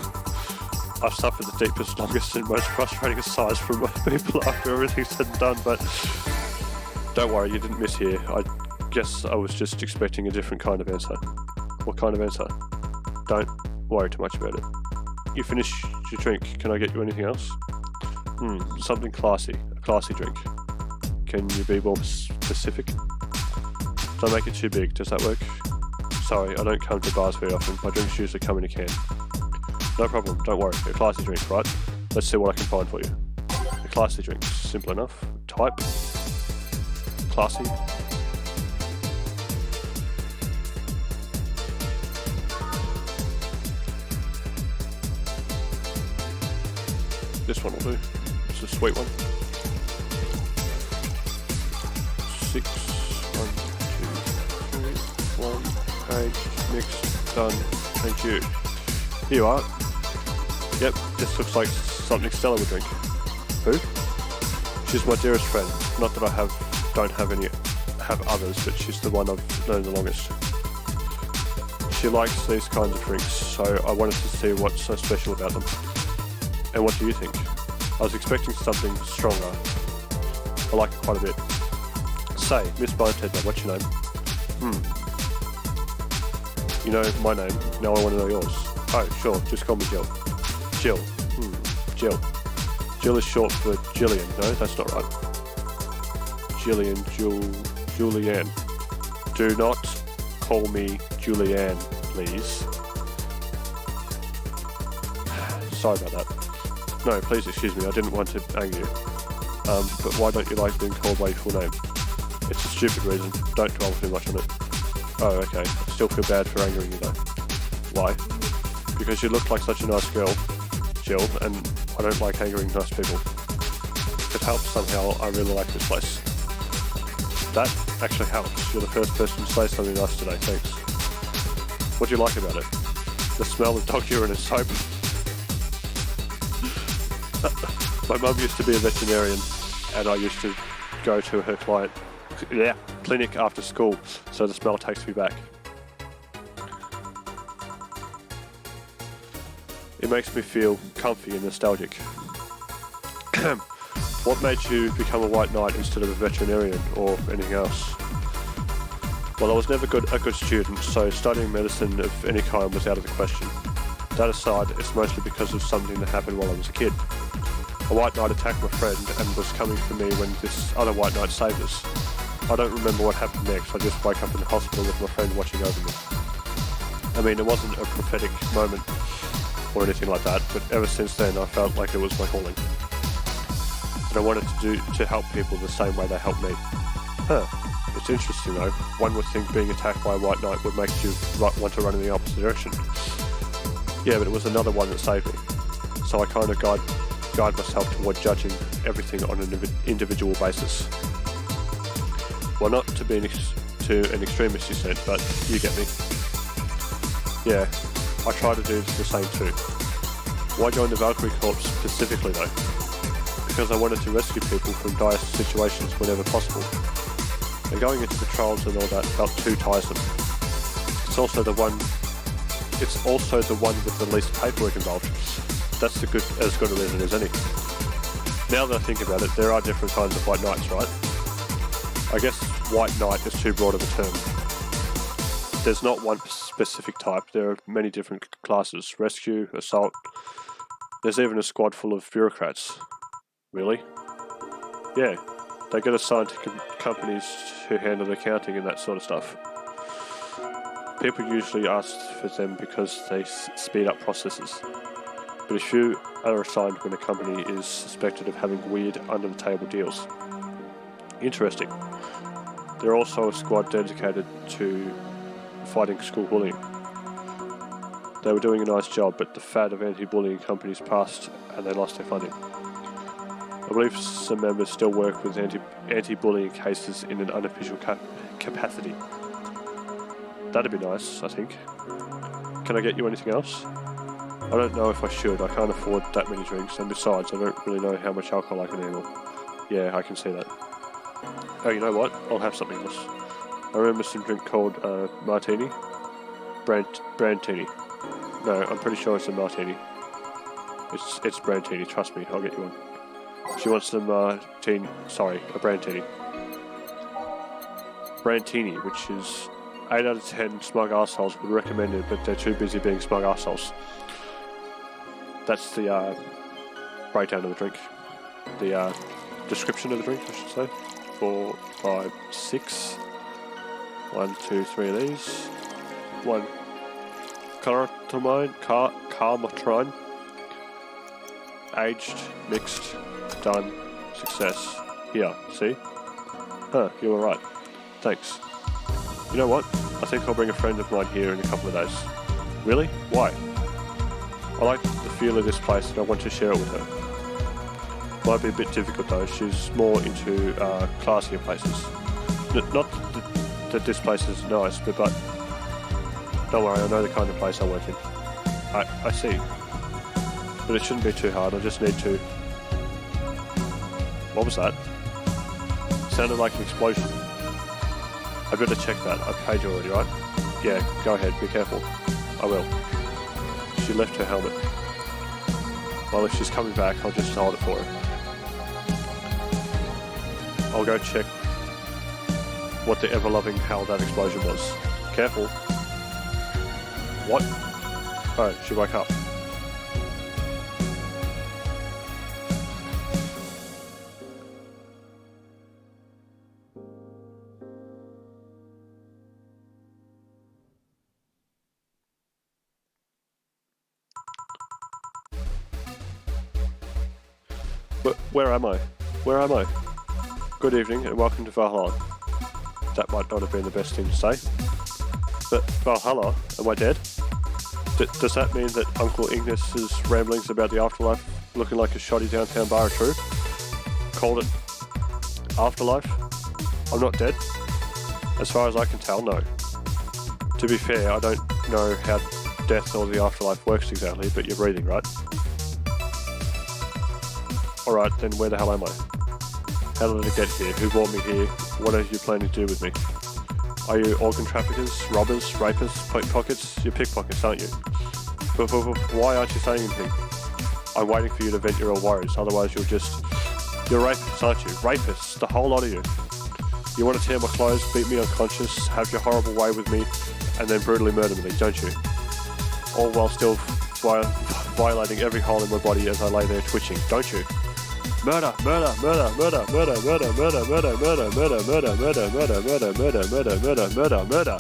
I've suffered the deepest, longest, and most frustrating sighs from people after everything's said and done, but don't worry, you didn't mishear. I guess I was just expecting a different kind of answer. What kind of answer? Don't worry too much about it. You finish your drink. Can I get you anything else? Something classy. A classy drink. Can you be more specific? Don't make it too big. Does that work? Sorry, I don't come to bars very often. My drinks usually come in a can. No problem. Don't worry. A classy drink, right? Let's see what I can find for you. A classy drink. Simple enough. Type. Classy. This one will do. It's a sweet one. 6, 1, 2, 3, 1 page, mix, done. Thank you. Here you are. Yep, this looks like something Stella would drink. Who? She's my dearest friend. Not that I don't have others, but she's the one I've known the longest. She likes these kinds of drinks, so I wanted to see what's so special about them. And what do you think? I was expecting something stronger. I like it quite a bit. Say, Miss Bartender, what's your name? You know my name, now I want to know yours. Oh, sure, just call me Jill. Jill. Jill. Jill is short for Jillian. No, that's not right. Jillian, Julianne. Do not call me Julianne, please. Sorry about that. No, please excuse me, I didn't want to anger you. But why don't you like being called by your full name? It's a stupid reason, don't dwell too much on it. Oh, okay, I still feel bad for angering you though. Why? Because you look like such a nice girl, Jill, and I don't like angering nice people. If it helps somehow, I really like this place. That actually helps. You're the first person to say something nice today, thanks. What do you like about it? The smell of dog urine and soap. My mum used to be a veterinarian, and I used to go to her clinic after school, so the smell takes me back. It makes me feel comfy and nostalgic. What made you become a white knight instead of a veterinarian or anything else? Well, I was never a good student, so studying medicine of any kind was out of the question. That aside, it's mostly because of something that happened while I was a kid. A white knight attacked my friend and was coming for me when this other white knight saved us. I don't remember what happened next, I just woke up in the hospital with my friend watching over me. I mean, it wasn't a prophetic moment or anything like that, but ever since then I felt like it was my calling. And I wanted to help people the same way they helped me. It's interesting though. One would think being attacked by a white knight would make you want to run in the opposite direction. Yeah, but it was another one that saved me. So I kind of guide myself toward judging everything on an individual basis. Well, not to be to an extremist extent, but you get me. Yeah, I try to do the same too. Why join the Valkyrie Corps specifically though? Because I wanted to rescue people from dire situations whenever possible. And going into the trials and all that felt too tiresome. It's also the one with the least paperwork involved. That's as good a reason as any. Now that I think about it, there are different kinds of white knights, right? I guess white knight is too broad of a term. There's not one specific type, there are many different classes. Rescue, assault, there's even a squad full of bureaucrats. Really? Yeah, they get assigned to companies who handle accounting and that sort of stuff. People usually ask for them because they speed up processes. But if you are assigned when a company is suspected of having weird under-the-table deals. Interesting. There are also a squad dedicated to fighting school bullying. They were doing a nice job, but the fad of anti-bullying companies passed and they lost their funding. I believe some members still work with anti-bullying cases in an unofficial capacity. That'd be nice, I think. Can I get you anything else? I don't know if I should. I can't afford that many drinks, and besides, I don't really know how much alcohol I can handle. Yeah, I can see that. Oh, you know what? I'll have something else. I remember some drink called martini. Brandtini. No, I'm pretty sure it's a martini. It's Brandtini, trust me, I'll get you one. She wants some a Brandtini. Brandtini, which is 8 out of 10 smug arseholes would recommend it, but they're too busy being smug arseholes. That's the breakdown of the drink. The description of the drink, I should say. 4, 5, 6. 1, 2, 3 of these. 1 Carmatrine. Aged, mixed, done, success. Here, see? Huh, you were right. Thanks. You know what? I think I'll bring a friend of mine here in a couple of days. Really? Why? I like the feel of this place and I want to share it with her. Might be a bit difficult though, she's more into classier places. Not that this place is nice, but don't worry, I know the kind of place I work in. I see. But it shouldn't be too hard, I just need to... What was that? Sounded like an explosion. I better check that. I paid you already, right? Yeah, go ahead, be careful. I will. She left her helmet. Well, if she's coming back, I'll just hold it for her. I'll go check what the ever-loving hell that explosion was. Careful. What? Oh, she woke up. Where am I? Where am I? Good evening and welcome to Valhalla. That might not have been the best thing to say. But Valhalla? Am I dead? Does that mean that Uncle Ignis's ramblings about the afterlife looking like a shoddy downtown bar are true? Called it afterlife? I'm not dead? As far as I can tell, no. To be fair, I don't know how death or the afterlife works exactly, but you're breathing, right? Alright, then where the hell am I? How did I get here? Who brought me here? What are you planning to do with me? Are you organ traffickers, robbers, rapists, pickpockets? You're pickpockets, aren't you? But why aren't you saying anything? I'm waiting for you to vent your real worries, otherwise you're rapists, aren't you? Rapists, the whole lot of you. You want to tear my clothes, beat me unconscious, have your horrible way with me, and then brutally murder me, don't you? All while still violating every hole in my body as I lay there twitching, don't you? Murder, murder, murder, murder, murder, murder, murder, murder, murder, murder, murder, murder, murder, murder, murder, murder, murder, murder, murder.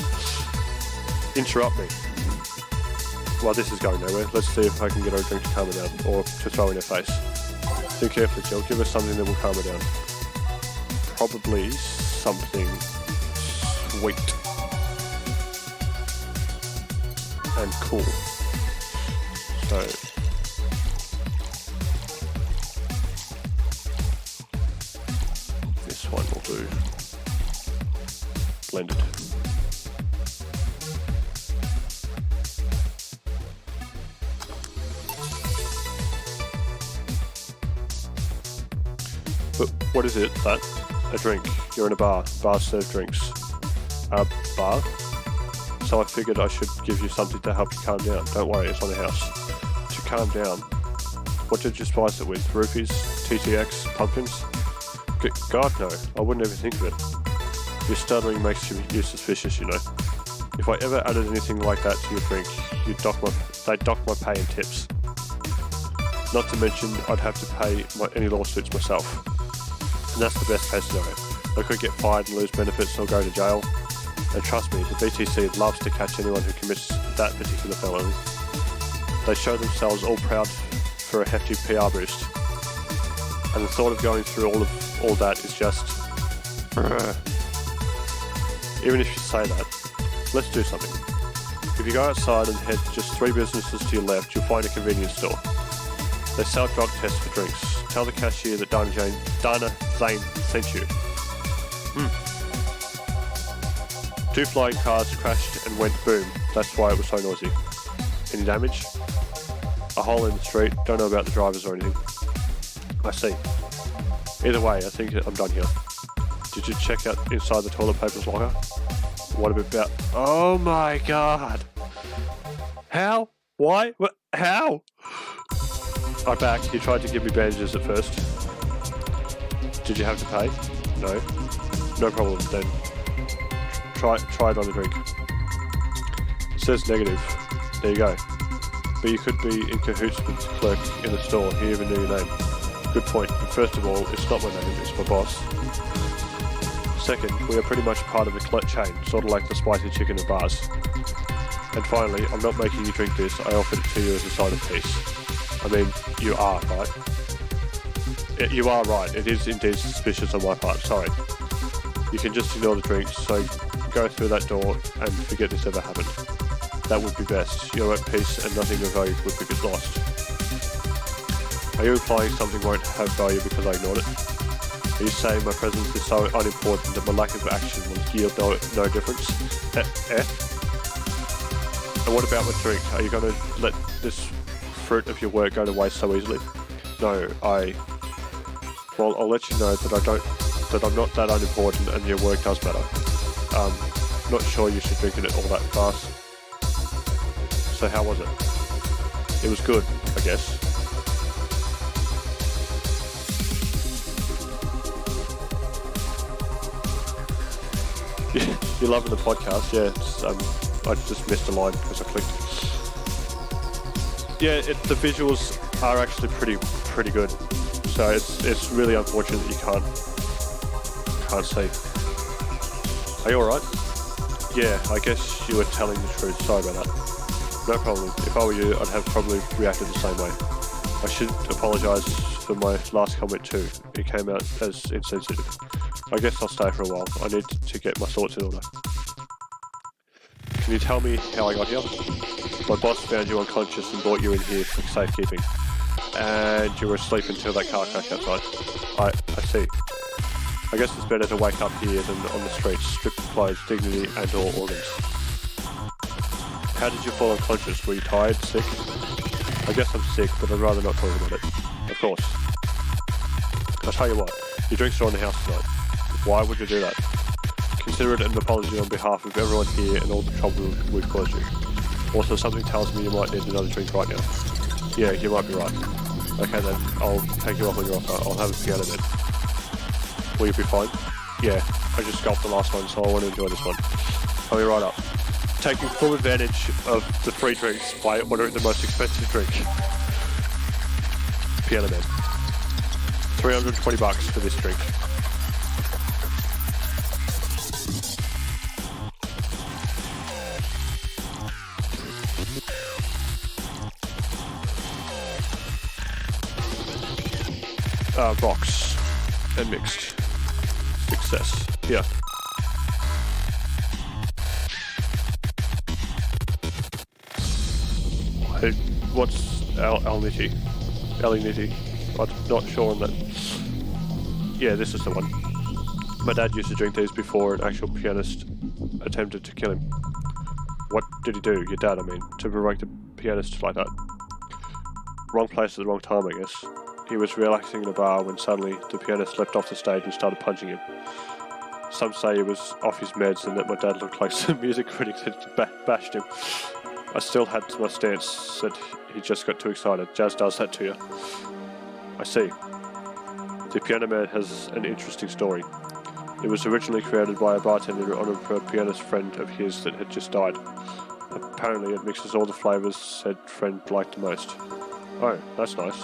Interrupt me. Well, this is going nowhere. Let's see if I can get her a drink to calm her down, or to throw in her face. Think carefully, Jill. Give her something that will calm her down. Probably something sweet and cool. So. One will do. Blended. But what is it that? a drink. You're in a bar. Bars serve drinks. A bar? So I figured I should give you something to help you calm down. Don't worry, it's on the house. To calm down, what did you spice it with? Roofies? TTX? Pumpkins? God, no. I wouldn't even think of it. Your stuttering makes you suspicious, you know. If I ever added anything like that to your drink, they'd dock my pay and tips. Not to mention, I'd have to pay any lawsuits myself. And that's the best case scenario. I could get fired and lose benefits or go to jail. And trust me, the BTC loves to catch anyone who commits that particular felony. They show themselves all proud for a hefty PR boost. And the thought of going through all that is just... Even if you say that, let's do something. If you go outside and head just 3 businesses to your left, you'll find a convenience store. They sell drug tests for drinks. Tell the cashier that Dana Zane sent you. 2 flying cars crashed and went boom. That's why it was so noisy. Any damage? A hole in the street. Don't know about the drivers or anything. I see. Either way, I think I'm done here. Did you check out inside the toilet paper's locker? What about... Oh my god! How? Why? What? How? I'm back. He tried to give me bandages at first. Did you have to pay? No. No problem then. Try another drink. It says negative. There you go. But you could be in cahoots with the clerk in the store. He even knew your name. Good point. But first of all, it's not my name, it's my boss. Second, we are pretty much part of the chain, sort of like the spicy chicken at bars. And finally, I'm not making you drink this, I offered it to you as a sign of peace. I mean, you are, right? You are right, it is indeed suspicious on my part, sorry. You can just ignore the drinks, so go through that door and forget this ever happened. That would be best. You're at peace and nothing of value would be lost. Are you implying something won't have value because I ignored it? Are you saying my presence is so unimportant that my lack of action will yield no difference? And what about my drink? Are you going to let this fruit of your work go to waste so easily? No, well, I'll let you know that I'm not that unimportant and your work does matter. Not sure you should drink it all that fast. So how was it? It was good, I guess. You're loving the podcast, yeah. I just missed a line because I clicked. Yeah, the visuals are actually pretty good. So it's really unfortunate that you can't see. Are you alright? Yeah, I guess you were telling the truth. Sorry about that. No problem. If I were you, I'd have probably reacted the same way. I should apologise for my last comment too. It came out as insensitive. I guess I'll stay for a while. I need to get my thoughts in order. Can you tell me how I got here? My boss found you unconscious and brought you in here for safekeeping. And you were asleep until that car crashed outside. I see. I guess it's better to wake up here than on the streets, stripped of clothes, dignity and all organs. How did you fall unconscious? Were you tired, sick? I guess I'm sick, but I'd rather not talk about it. Of course. I'll tell you what, your drinks are on the house tonight. Why would you do that? Consider it an apology on behalf of everyone here and all the trouble we've caused you. Also, something tells me you might need another drink right now. Yeah, you might be right. Okay then, I'll take you off on your offer. I'll have a piano then. Will you be fine? Yeah, I just gulped the last one, so I want to enjoy this one. I'll be right up. Taking full advantage of the free drinks by ordering the most expensive drink. Piano Man. $320 for this drink. Rocks and mixed. Success. Yeah. What's Al-Nitty? I'm not sure on that. Yeah, this is the one. My dad used to drink these before an actual pianist attempted to kill him. What did he do? Your dad, I mean, to provoke the pianist like that? Wrong place at the wrong time, I guess. he was relaxing in a bar when suddenly the pianist leapt off the stage and started punching him. Some say he was off his meds and that my dad looked like some music critics had bashed him. I still had my stance, said he just got too excited. Jazz does that to you. I see. The Piano Man has an interesting story. It was originally created by a bartender in honour of a pianist friend of his that had just died. Apparently it mixes all the flavours said friend liked the most. Oh, that's nice.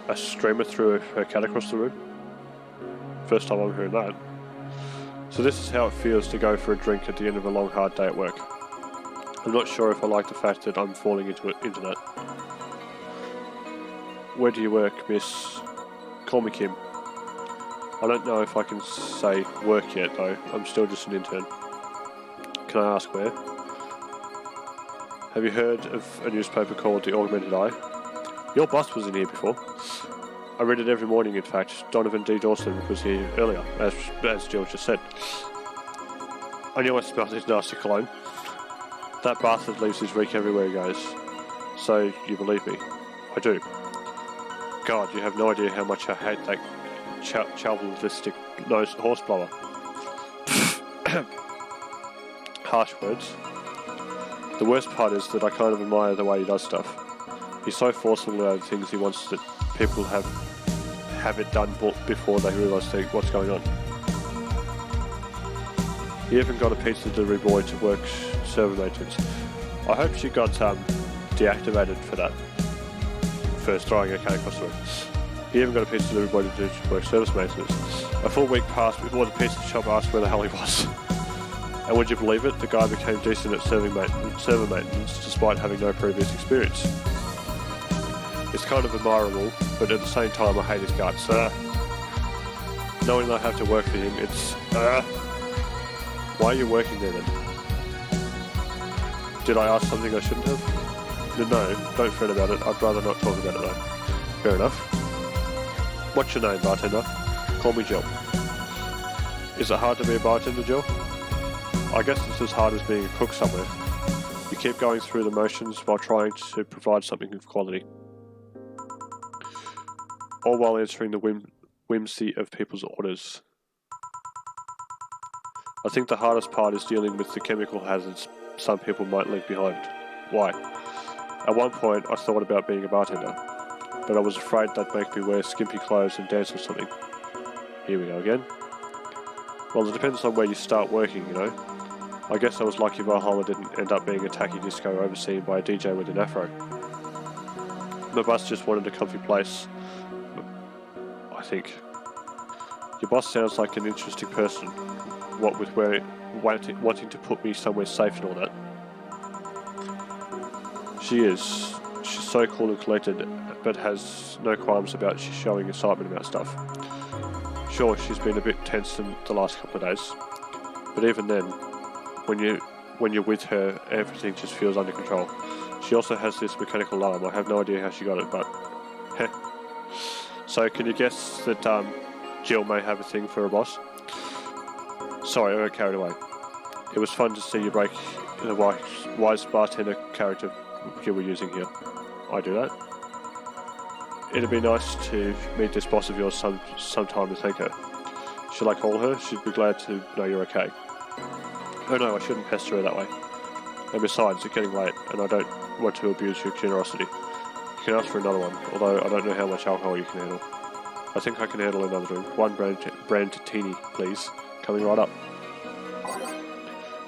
A streamer threw her cat across the room? First time I'm hearing that. So this is how it feels to go for a drink at the end of a long hard day at work. I'm not sure if I like the fact that I'm falling into that. Where do you work, miss? Call me Kim. I don't know if I can say work yet though, I'm still just an intern. Can I ask where? Have you heard of a newspaper called The Augmented Eye? Your boss was in here before. I read it every morning, in fact. Donovan D. Dawson was here earlier, as Jill just said. I knew I smelled his nasty cologne. That bastard leaves his reek everywhere he goes. So, you believe me? I do. God, you have no idea how much I hate that chalvalistic nosed horseblower. Harsh words. The worst part is that I kind of admire the way he does stuff. He's so forceful about the things he wants that people have it done before they realise what's going on. He even got a pizza delivery boy to work server maintenance. I hope she got deactivated for that, for throwing a cat across the room. He even got a pizza delivery boy to work service maintenance. A full week passed before the pizza shop asked where the hell he was. And would you believe it, the guy became decent at server maintenance despite having no previous experience. It's kind of admirable, but at the same time I hate his guts. Knowing I have to work for him, it's... Why are you working there then? Did I ask something I shouldn't have? No, don't fret about it. I'd rather not talk about it though. Fair enough. What's your name, bartender? Call me Jill. Is it hard to be a bartender, Jill? I guess it's as hard as being a cook somewhere. You keep going through the motions while trying to provide something of quality. All while answering the whimsy of people's orders. I think the hardest part is dealing with the chemical hazards some people might leave behind. Why? At one point I thought about being a bartender, but I was afraid that'd make me wear skimpy clothes and dance or something. Here we go again. Well, it depends on where you start working, you know. I guess I was lucky Valhalla didn't end up being a tacky disco overseen by a DJ with an afro. My boss just wanted a comfy place, I think. Your boss sounds like an interesting person, what with wanting to put me somewhere safe and all that. She is. She's so cool and collected, but has no qualms about she's showing excitement about stuff. Sure, she's been a bit tense in the last couple of days, but even then, when you're with her, everything just feels under control. She also has this mechanical alarm. I have no idea how she got it, but heh. So can you guess that Jill may have a thing for her boss? Sorry, I got carried away. It was fun to see you break the wise bartender character you were using here. I do that. It'd be nice to meet this boss of yours sometime to thank her. Should I call her? She'd be glad to know you're okay. Oh no, I shouldn't pester her that way. And besides, it's getting late, and I don't want to abuse your generosity. You can ask for another one, although I don't know how much alcohol you can handle. I think I can handle another drink. One brandtini, please. Coming right up.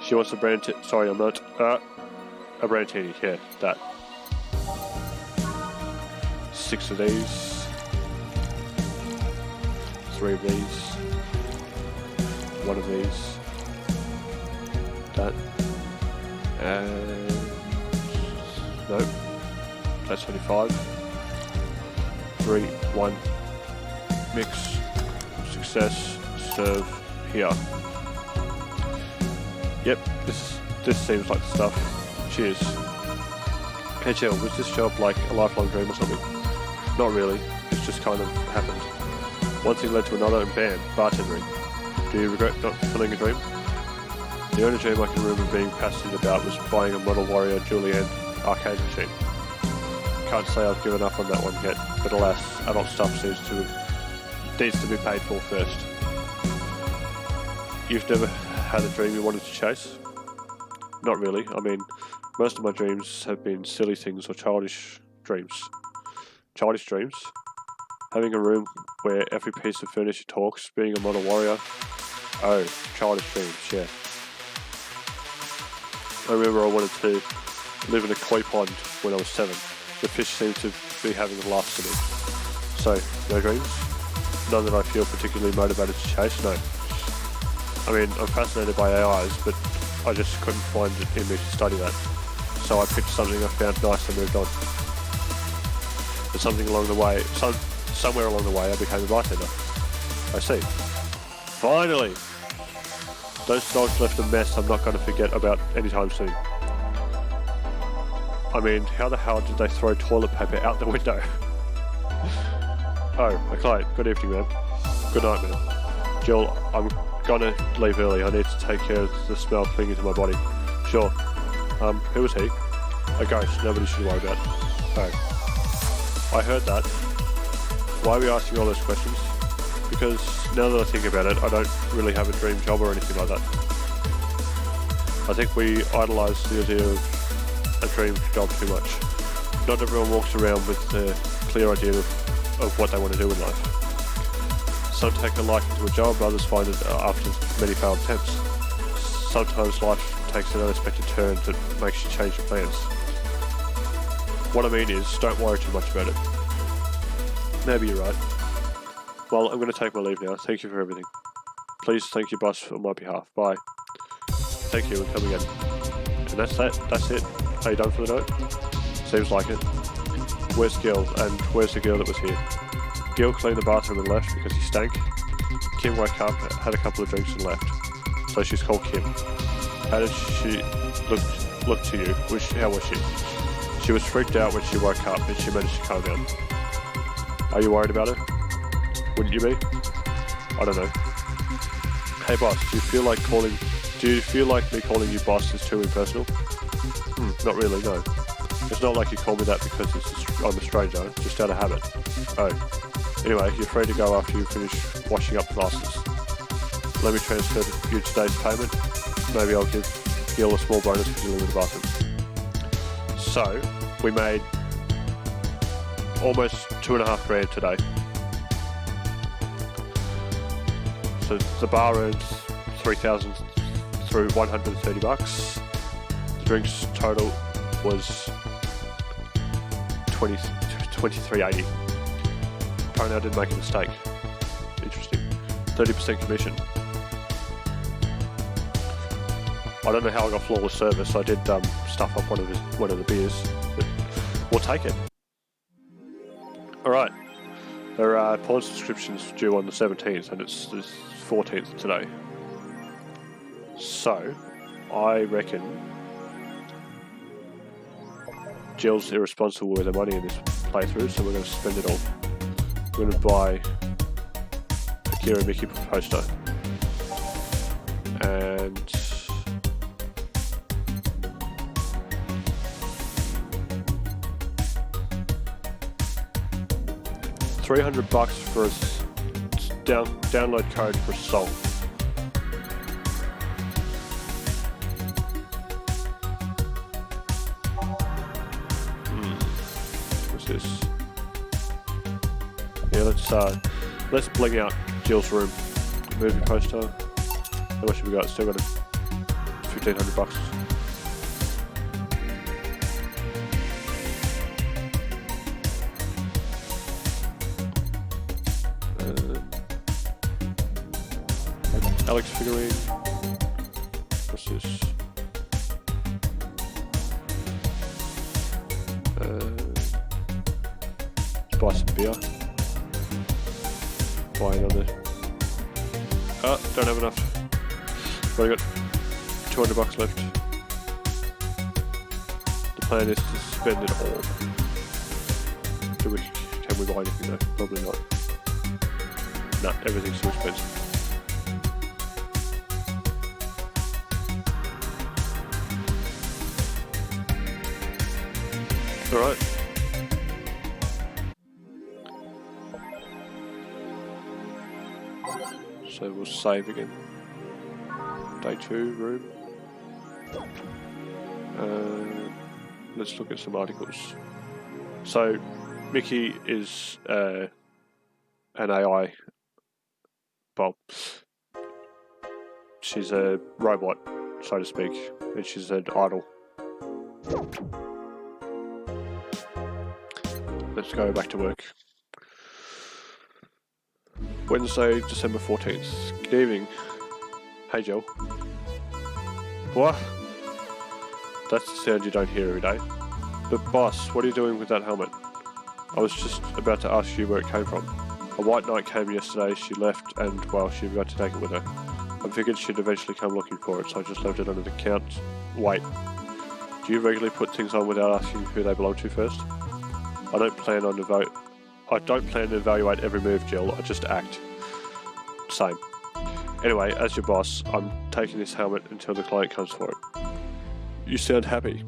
She wants a sorry, I'm not. A brandtini, yeah, that. 6 of these. 3 of these. 1 of these. That. And... Nope. That's 25. 3, 1. Mix. Success. Serve. Here. Yep, this seems like the stuff. Cheers. Hey Jill, was this job like a lifelong dream or something? Not really, it's just kind of happened. One thing led to another and bam, bartendering. Do you regret not fulfilling a dream? The only dream I can remember being passionate about was buying a Model Warrior Julian arcade machine. Can't say I've given up on that one yet, but alas, adult stuff needs to be paid for first. You've never had a dream you wanted to chase? Not really. I mean, most of my dreams have been silly things or childish dreams. Childish dreams? Having a room where every piece of furniture talks, being a model warrior. Oh, childish dreams, yeah. I remember I wanted to live in a koi pond when I was 7. The fish seemed to be having the last of me. So, no dreams? None that I feel particularly motivated to chase? No. I mean, I'm fascinated by AIs, but I just couldn't find it in me to study that. So I picked something I found nice and moved on. But somewhere along the way, I became a bartender. I see. Finally! Those dogs left a mess I'm not going to forget about anytime soon. I mean, how the hell did they throw toilet paper out the window? Oh, okay. Good evening, ma'am. Good night, ma'am. Jill, I'm gonna leave early. I need to take care of the smell clinging to my body. Sure. Who was he? A ghost. Nobody should worry about. Oh. I heard that. Why are we asking all those questions? Because now that I think about it, I don't really have a dream job or anything like that. I think we idolise the idea of a dream job too much. Not everyone walks around with a clear idea of what they want to do in life. Some take a liking to a job, others find it after many failed attempts. Sometimes life takes an unexpected turn that makes you change your plans. What I mean is, don't worry too much about it. Maybe you're right. Well, I'm going to take my leave now. Thank you for everything. Please thank your boss on my behalf. Bye. Thank you and come again. And that's that. That's it. Are you done for the night? Seems like it. Where's Gil? And where's the girl that was here? Gil cleaned the bathroom and left because he stank. Kim woke up, had a couple of drinks and left. So she's called Kim. How did she look to you? How was she? She was freaked out when she woke up and she managed to calm down. Are you worried about her? Wouldn't you be? I don't know. Hey boss, do you feel like me calling you boss is too impersonal? Not really, no. It's not like you call me that because I'm a stranger, just out of habit. Oh. Anyway, you're free to go after you finish washing up the glasses. Let me transfer you today's payment. Maybe I'll give Gil a small bonus for dealing with the bathroom. So, we made almost $2,500 today. So the bar earns $3,130. The drinks total was $23.80. Apparently I did make a mistake. Interesting. 30% commission. I don't know how I got flawless service. I did stuff up one of the beers, but we'll take it. Alright. There are porn subscriptions due on the 17th and it's the 14th today. So, I reckon Jill's irresponsible with her money in this playthrough, so we're going to spend it all. We're going to buy a Kira Mickey poster. And $300 for a download code for a song. What's this? Yeah, let's bling out Jill's room. Movie poster. How much have we got? Still got $1,500. Alex figurine. What's this? Buy some beer. Buy another. Oh, don't have enough. But I got $200 left. The plan is to spend it all. Can we buy anything though? Probably not. Nah, everything's too expensive. Alright. So we'll save again. Day 2 room. Let's look at some articles. So Mickey is an AI. Well, she's a robot, so to speak, and she's an idol. Let's go back to work. Wednesday, December 14th. Good evening. Hey, Joe. What? That's the sound you don't hear every day. But boss, what are you doing with that helmet? I was just about to ask you where it came from. A white knight came yesterday, she left, and, well, she forgot to take it with her. I figured she'd eventually come looking for it, so I just left it under the count. Wait. Do you regularly put things on without asking who they belong to first? I don't plan to evaluate every move, Jill. I just act. Same. Anyway, as your boss, I'm taking this helmet until the client comes for it. You sound happy.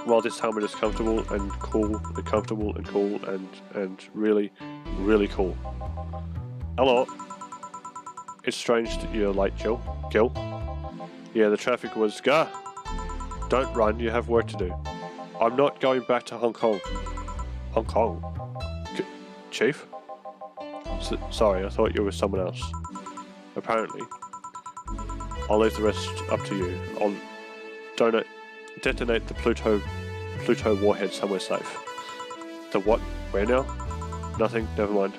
While this helmet is comfortable and cool, and comfortable and cool and really, really cool. Hello. It's strange that you're late, Jill. Gil? Yeah, the traffic was... Gah! Don't run, you have work to do. I'm not going back to Hong Kong. Hong Kong? Chief? Sorry, I thought you were someone else. Apparently. I'll leave the rest up to you. I'll detonate the Pluto warhead somewhere safe. The what? Where now? Nothing, never mind.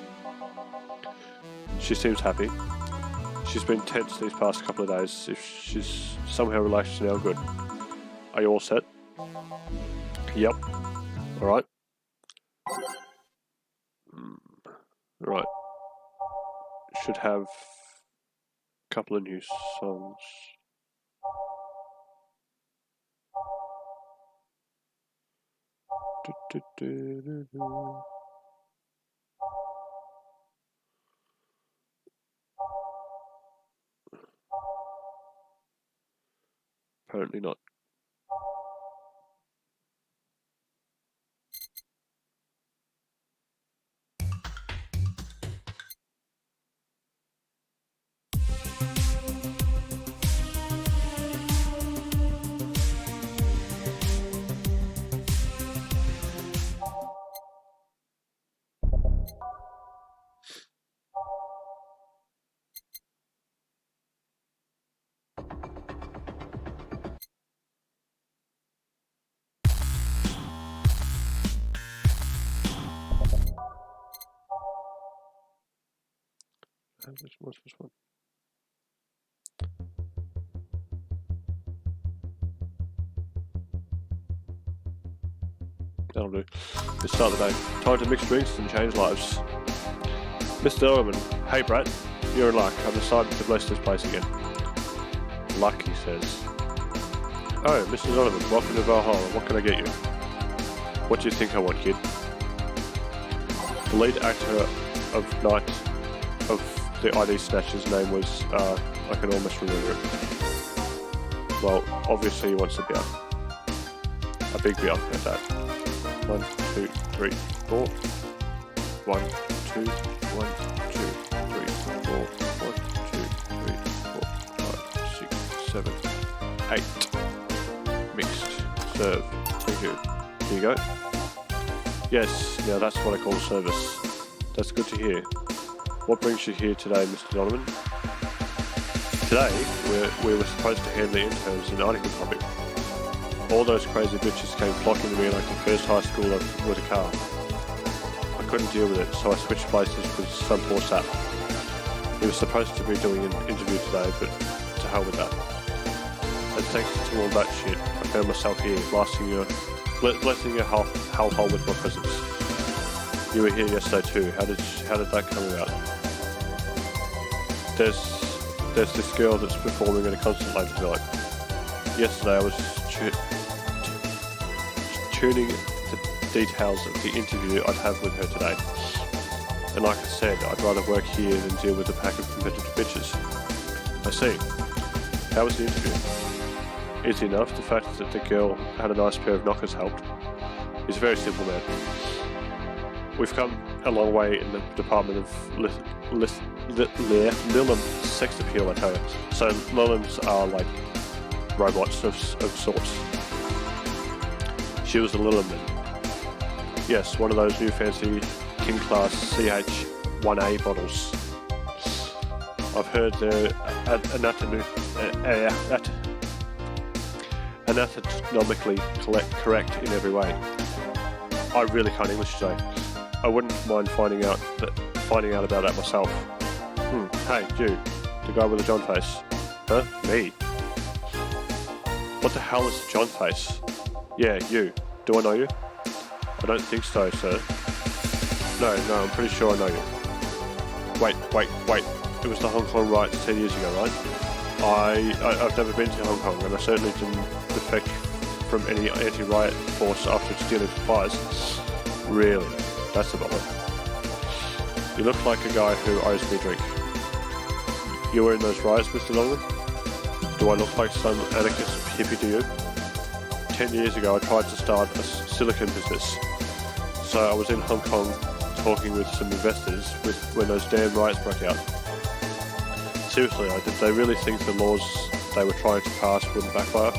She seems happy. She's been tense these past couple of days. If she's somehow relaxed now, good. Are you all set? Yep. Alright. Right. Should have a couple of new songs. Apparently not. What's this one? That'll do. Let's start the day. Time to mix drinks and change lives. Mr. Ellerman, hey Brett, you're in luck. I've decided to bless this place again. Luck, he says. Oh, Mr. Ellerman, welcome to Valhalla. What can I get you? What do you think I want, kid? The lead actor of Night of the ID Snatcher's name was, I can almost remember it. Well, obviously he wants a beer. A big beer at that. 1, 2, 3, 4. 1, 2, 1, 2, 3, 4. 1, 2, 3, 4, 5, 6, 7, 8. Mixed. Serve. Thank you. Here you go. Yes, now that's what I call service. That's good to hear. What brings you here today, Mr. Donovan? Today, we were supposed to hand the interns an article topic. All those crazy bitches came flocking to me like the first high schooler with a car. I couldn't deal with it, so I switched places with some poor sap. He was supposed to be doing an interview today, but to hell with that. And thanks to all that shit, I found myself here, blessing your hellhole with my presence. You were here yesterday too. How did that come about? There's this girl that's performing at a concert later tonight. Yesterday I was tuning the details of the interview I'd have with her today. And like I said, I'd rather work here than deal with a pack of competitive bitches. I see. How was the interview? Easy enough. The fact that the girl had a nice pair of knockers helped. He's a very simple man. We've come a long way in the department of Lilum sex appeal, I tell you. So Lilums are like robots of sorts. She was a Lilum. Yes, one of those new fancy King Class CH1A bottles. I've heard they're anatomically correct in every way. I really can't English today. I wouldn't mind finding out about that myself. Hey, you, the guy with the John face. Huh? Me? What the hell is the John face? Yeah, you. Do I know you? I don't think so, sir. No, I'm pretty sure I know you. Wait. It was the Hong Kong riots 10 years ago, right? I've never been to Hong Kong, and I certainly didn't defect from any anti-riot force after stealing supplies. Really? That's a bother. You look like a guy who owes me a drink. You were in those riots, Mr. Longman? Do I look like some anarchist hippie to you? 10 years ago I tried to start a silicon business. So I was in Hong Kong talking with some investors when those damn riots broke out. Seriously, did they really think the laws they were trying to pass wouldn't backfire?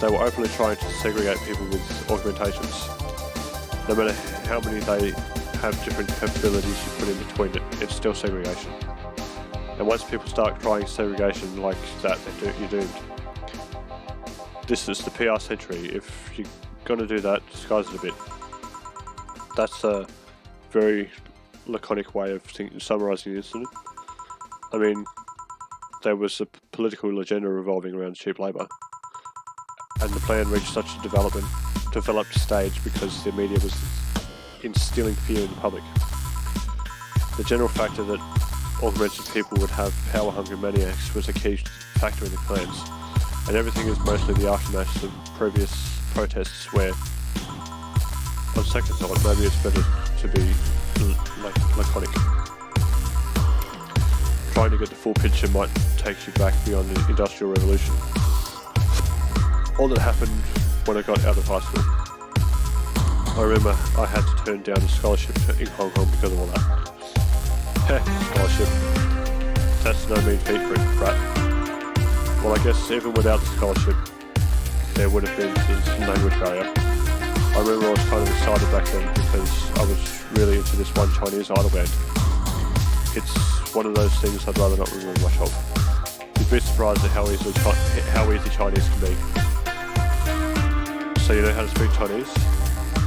They were openly trying to segregate people with augmentations. No matter how many they have different capabilities you put in between it's still segregation. And once people start trying segregation like that, you're doomed. This is the PR century. If you're going to do that, disguise it a bit. That's a very laconic way of summarising the incident. I mean, there was a political agenda revolving around cheap labour, and the plan reached such a developed stage because the media was instilling fear in the public. The general factor that augmented people would have power-hungry maniacs was a key factor in the plans, and everything is mostly the aftermath of previous protests where, on second thought, maybe it's better to be laconic. Trying to get the full picture might take you back beyond the Industrial Revolution. All that happened when I got out of high school. I remember I had to turn down a scholarship in Hong Kong because of all that. Scholarship. That's no mean feat for a brat. Well, I guess even without the scholarship, there would have been some language barrier. I remember I was kind of excited back then because I was really into this one Chinese idol band. It's one of those things I'd rather not remember much of. You'd be surprised at how easy Chinese can be. So you know how to speak Chinese?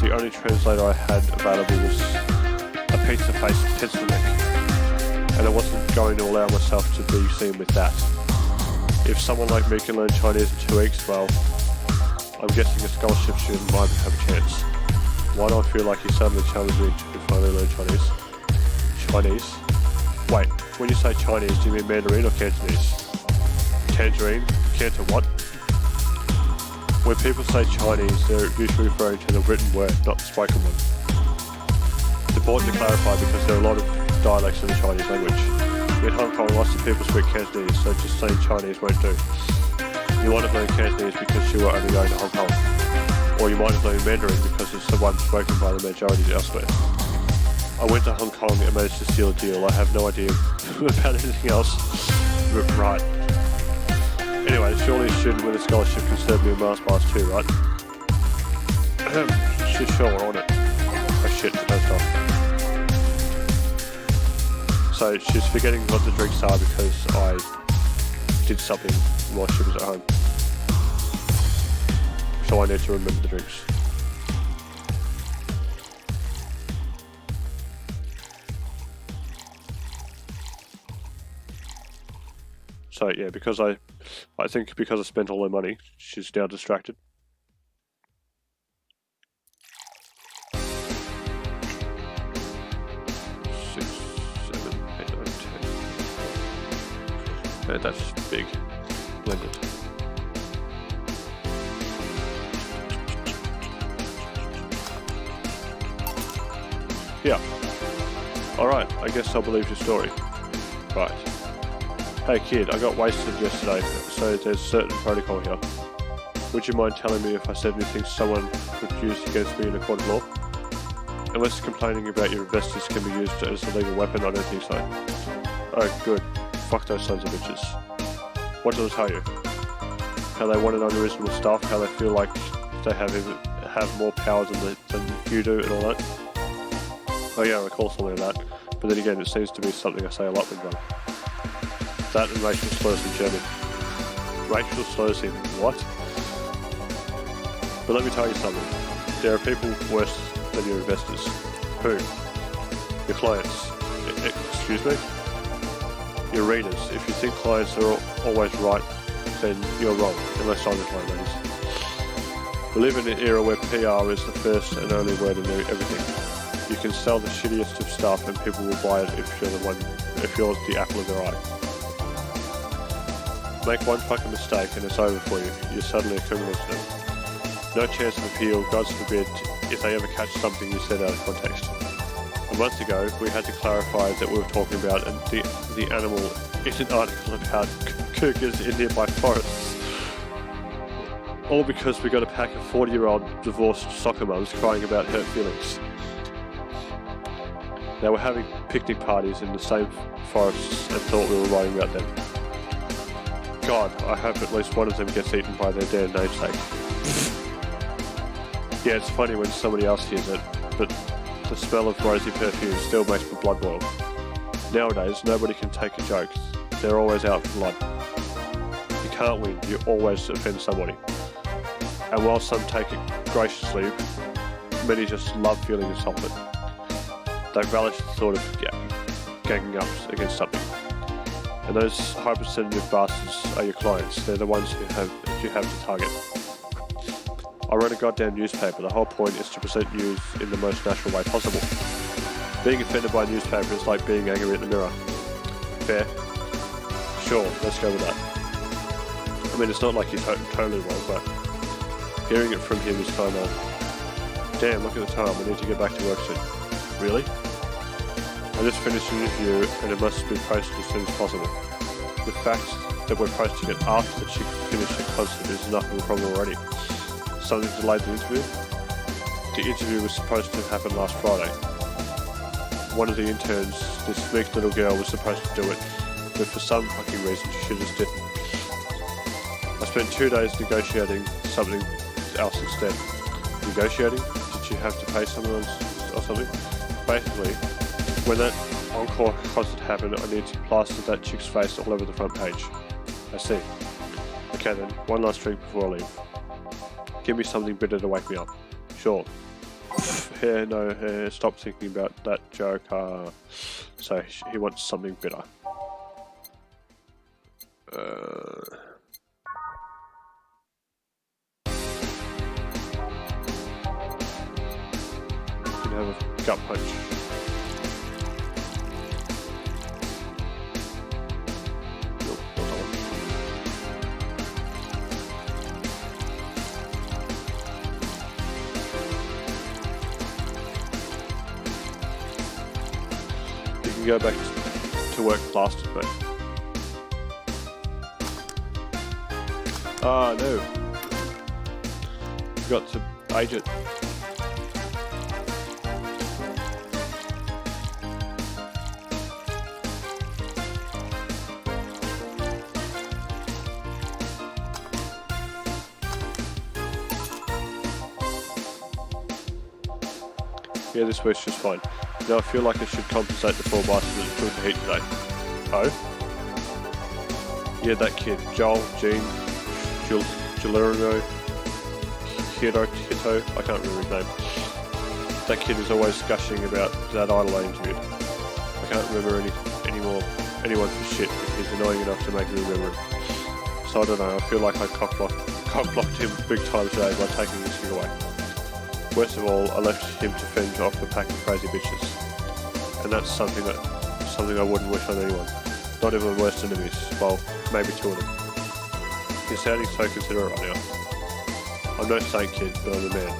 The only translator I had available was a pizza-faced pencil neck, and I wasn't going to allow myself to be seen with that. If someone like me can learn Chinese in 2 weeks, well, I'm guessing a scholarship student might have a chance. Why do I feel like he suddenly challenged me to finally learn Chinese? Chinese? Wait, when you say Chinese, do you mean Mandarin or Cantonese? Tangerine? Canton what? When people say Chinese, they're usually referring to the written word, not the spoken one. It's important to clarify because there are a lot of dialects in the Chinese language. In Hong Kong, lots of people speak Cantonese, so just saying Chinese won't do. You might have learned Cantonese because you were only going to Hong Kong. Or you might have learned Mandarin because it's the one spoken by the majority elsewhere. I went to Hong Kong and managed to seal a deal. I have no idea about anything else. Right. Anyway, surely a student with a scholarship can serve me a Mars bars too, right? She's sure on it. Oh shit, no stop. So she's forgetting what the drinks are because I did something while she was at home. So I need to remember the drinks. So yeah, because I think because I spent all her money, she's now distracted. 6, 7, 8, 9, 10. Yeah, that's big. Blended. Yeah. Alright, I guess I'll believe your story. Right. Hey kid, I got wasted yesterday, so there's certain protocol here. Would you mind telling me if I said anything someone could use against me in a court of law? Unless complaining about your investors can be used as a legal weapon, I don't think so. Oh, good. Fuck those sons of bitches. What did I tell you? How they wanted unreasonable stuff, how they feel like they have more powers than you do and all that. Oh yeah, I recall something of that. But then again, it seems to be something I say a lot with them. That and racial slurs in German. Racial slurs in what? But let me tell you something. There are people worse than your investors. Who? Your clients. Excuse me? Your readers. If you think clients are always right, then you're wrong. Unless I'm the client, that is. We live in an era where PR is the first and only word in everything. You can sell the shittiest of stuff and people will buy it if you're the apple of their eye. Make one fucking mistake and it's over for you. You're suddenly a criminal to them. No chance of appeal, God forbid, if they ever catch something you said out of context. A month ago, we had to clarify that we were talking about the animal in an article about cougars in nearby forests. All because we got a pack of 40-year-old divorced soccer mums crying about hurt feelings. They were having picnic parties in the same forests and thought we were writing about them. God, I hope at least one of them gets eaten by their damn namesake. Yeah, it's funny when somebody else hears it, but the smell of rosy perfume still makes my blood boil. Nowadays, nobody can take a joke. They're always out for blood. You can't win, you always offend somebody. And while some take it graciously, many just love feeling insulted. They relish the thought of ganging up against something. And those hypersensitive bastards are your clients. They're the ones you have to target. I run a goddamn newspaper. The whole point is to present news in the most natural way possible. Being offended by a newspaper is like being angry at the mirror. Fair? Sure, let's go with that. I mean, it's not like you're totally wrong, but hearing it from him is kind of, damn, look at the time, we need to get back to work soon. Really? I just finished an interview and it must be posted as soon as possible. The fact that we're posting it after the chick finished her concert is enough of a problem already. Something delayed the interview? The interview was supposed to happen last Friday. One of the interns, this meek little girl, was supposed to do it, but for some fucking reason she just didn't. I spent 2 days negotiating something else instead. Negotiating? Did she have to pay someone or something? Basically, when that encore concert happened, I needed to plaster that chick's face all over the front page. I see. Okay then, one last drink before I leave. Give me something bitter to wake me up. Sure. Stop thinking about that joke. So he wants something bitter. You can have a gut punch. Go back to work plastered, mate. Ah, no. Forgot to age it. Yeah, this works just fine. Now I feel like I should compensate the poor bastard that took the heat today. Oh? Yeah, that kid. Joel, Gene, Gilerno, Hito, I can't remember his name. That kid is always gushing about that idol I interviewed. I can't remember anyone for shit, but he's annoying enough to make me remember him. So I don't know, I feel like I cock-blocked him big time today by taking his thing away. Worst of all, I left him to fend off a pack of crazy bitches. And that's something I wouldn't wish on anyone. Not even my worst enemies. Well, maybe 2 of them. You're sounding so considerate right now. I'm no saint kid, but I'm a man.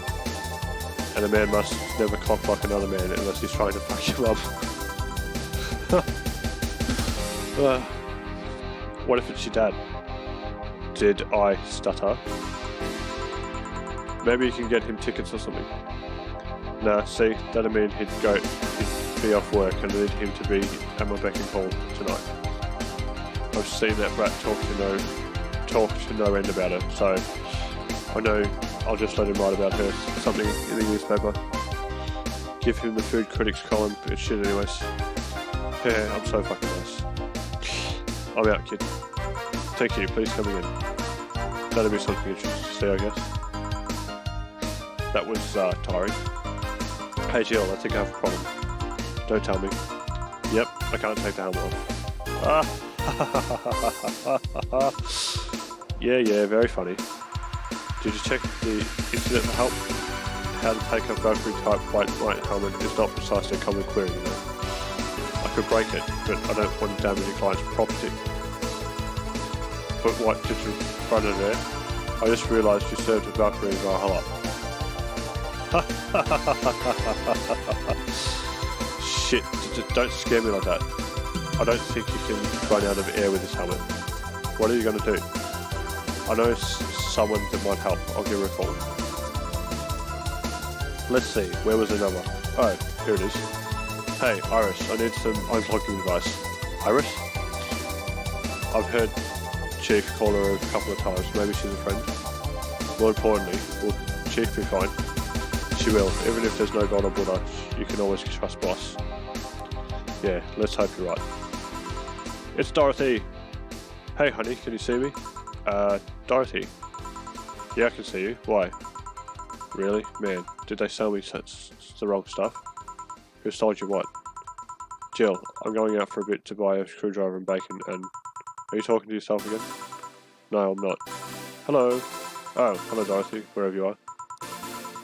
And a man must never cock-block another man unless he's trying to fuck him up. What if it's your dad? Did I stutter? Maybe you can get him tickets or something. Nah, see, that'd mean he'd be off work and I need him to be at my beck and call tonight. I've seen that brat talk to no end about her, so I know I'll just let him write about her something in the newspaper. Give him the food critics column, it's shit anyways. Yeah, I'm so fucking nice. I'm out, kid. Thank you, please come again. That'll be something interesting to see, I guess. That was tiring. Hey Jill, I think I have a problem. Don't tell me. Yep, I can't take the helmet off. Yeah, very funny. Did you check the internet for help? How to take a Valkyrie type white helmet is not precisely a common query, you know. I could break it, but I don't want to damage a client's property. But what did you run it there? I just realised you served a Valkyrie in Va11-Hall-A. Shit, don't scare me like that. I don't think you can run out of air with this helmet. What are you going to do? I know someone that might help. I'll give her a call. Let's see, where was the number? Oh, here it is. Hey, Iris, I need some unclogging advice. Iris? I've heard Chief call her a couple of times. Maybe she's a friend. More importantly, will Chief be fine? She will. Even if there's no God on Buddha, you can always trust Boss. Yeah, let's hope you're right. It's Dorothy! Hey honey, can you see me? Dorothy? Yeah, I can see you. Why? Really? Man, did they sell me the wrong stuff? Who sold you what? Jill, I'm going out for a bit to buy a screwdriver and bacon and... Are you talking to yourself again? No, I'm not. Hello? Oh, hello Dorothy, wherever you are.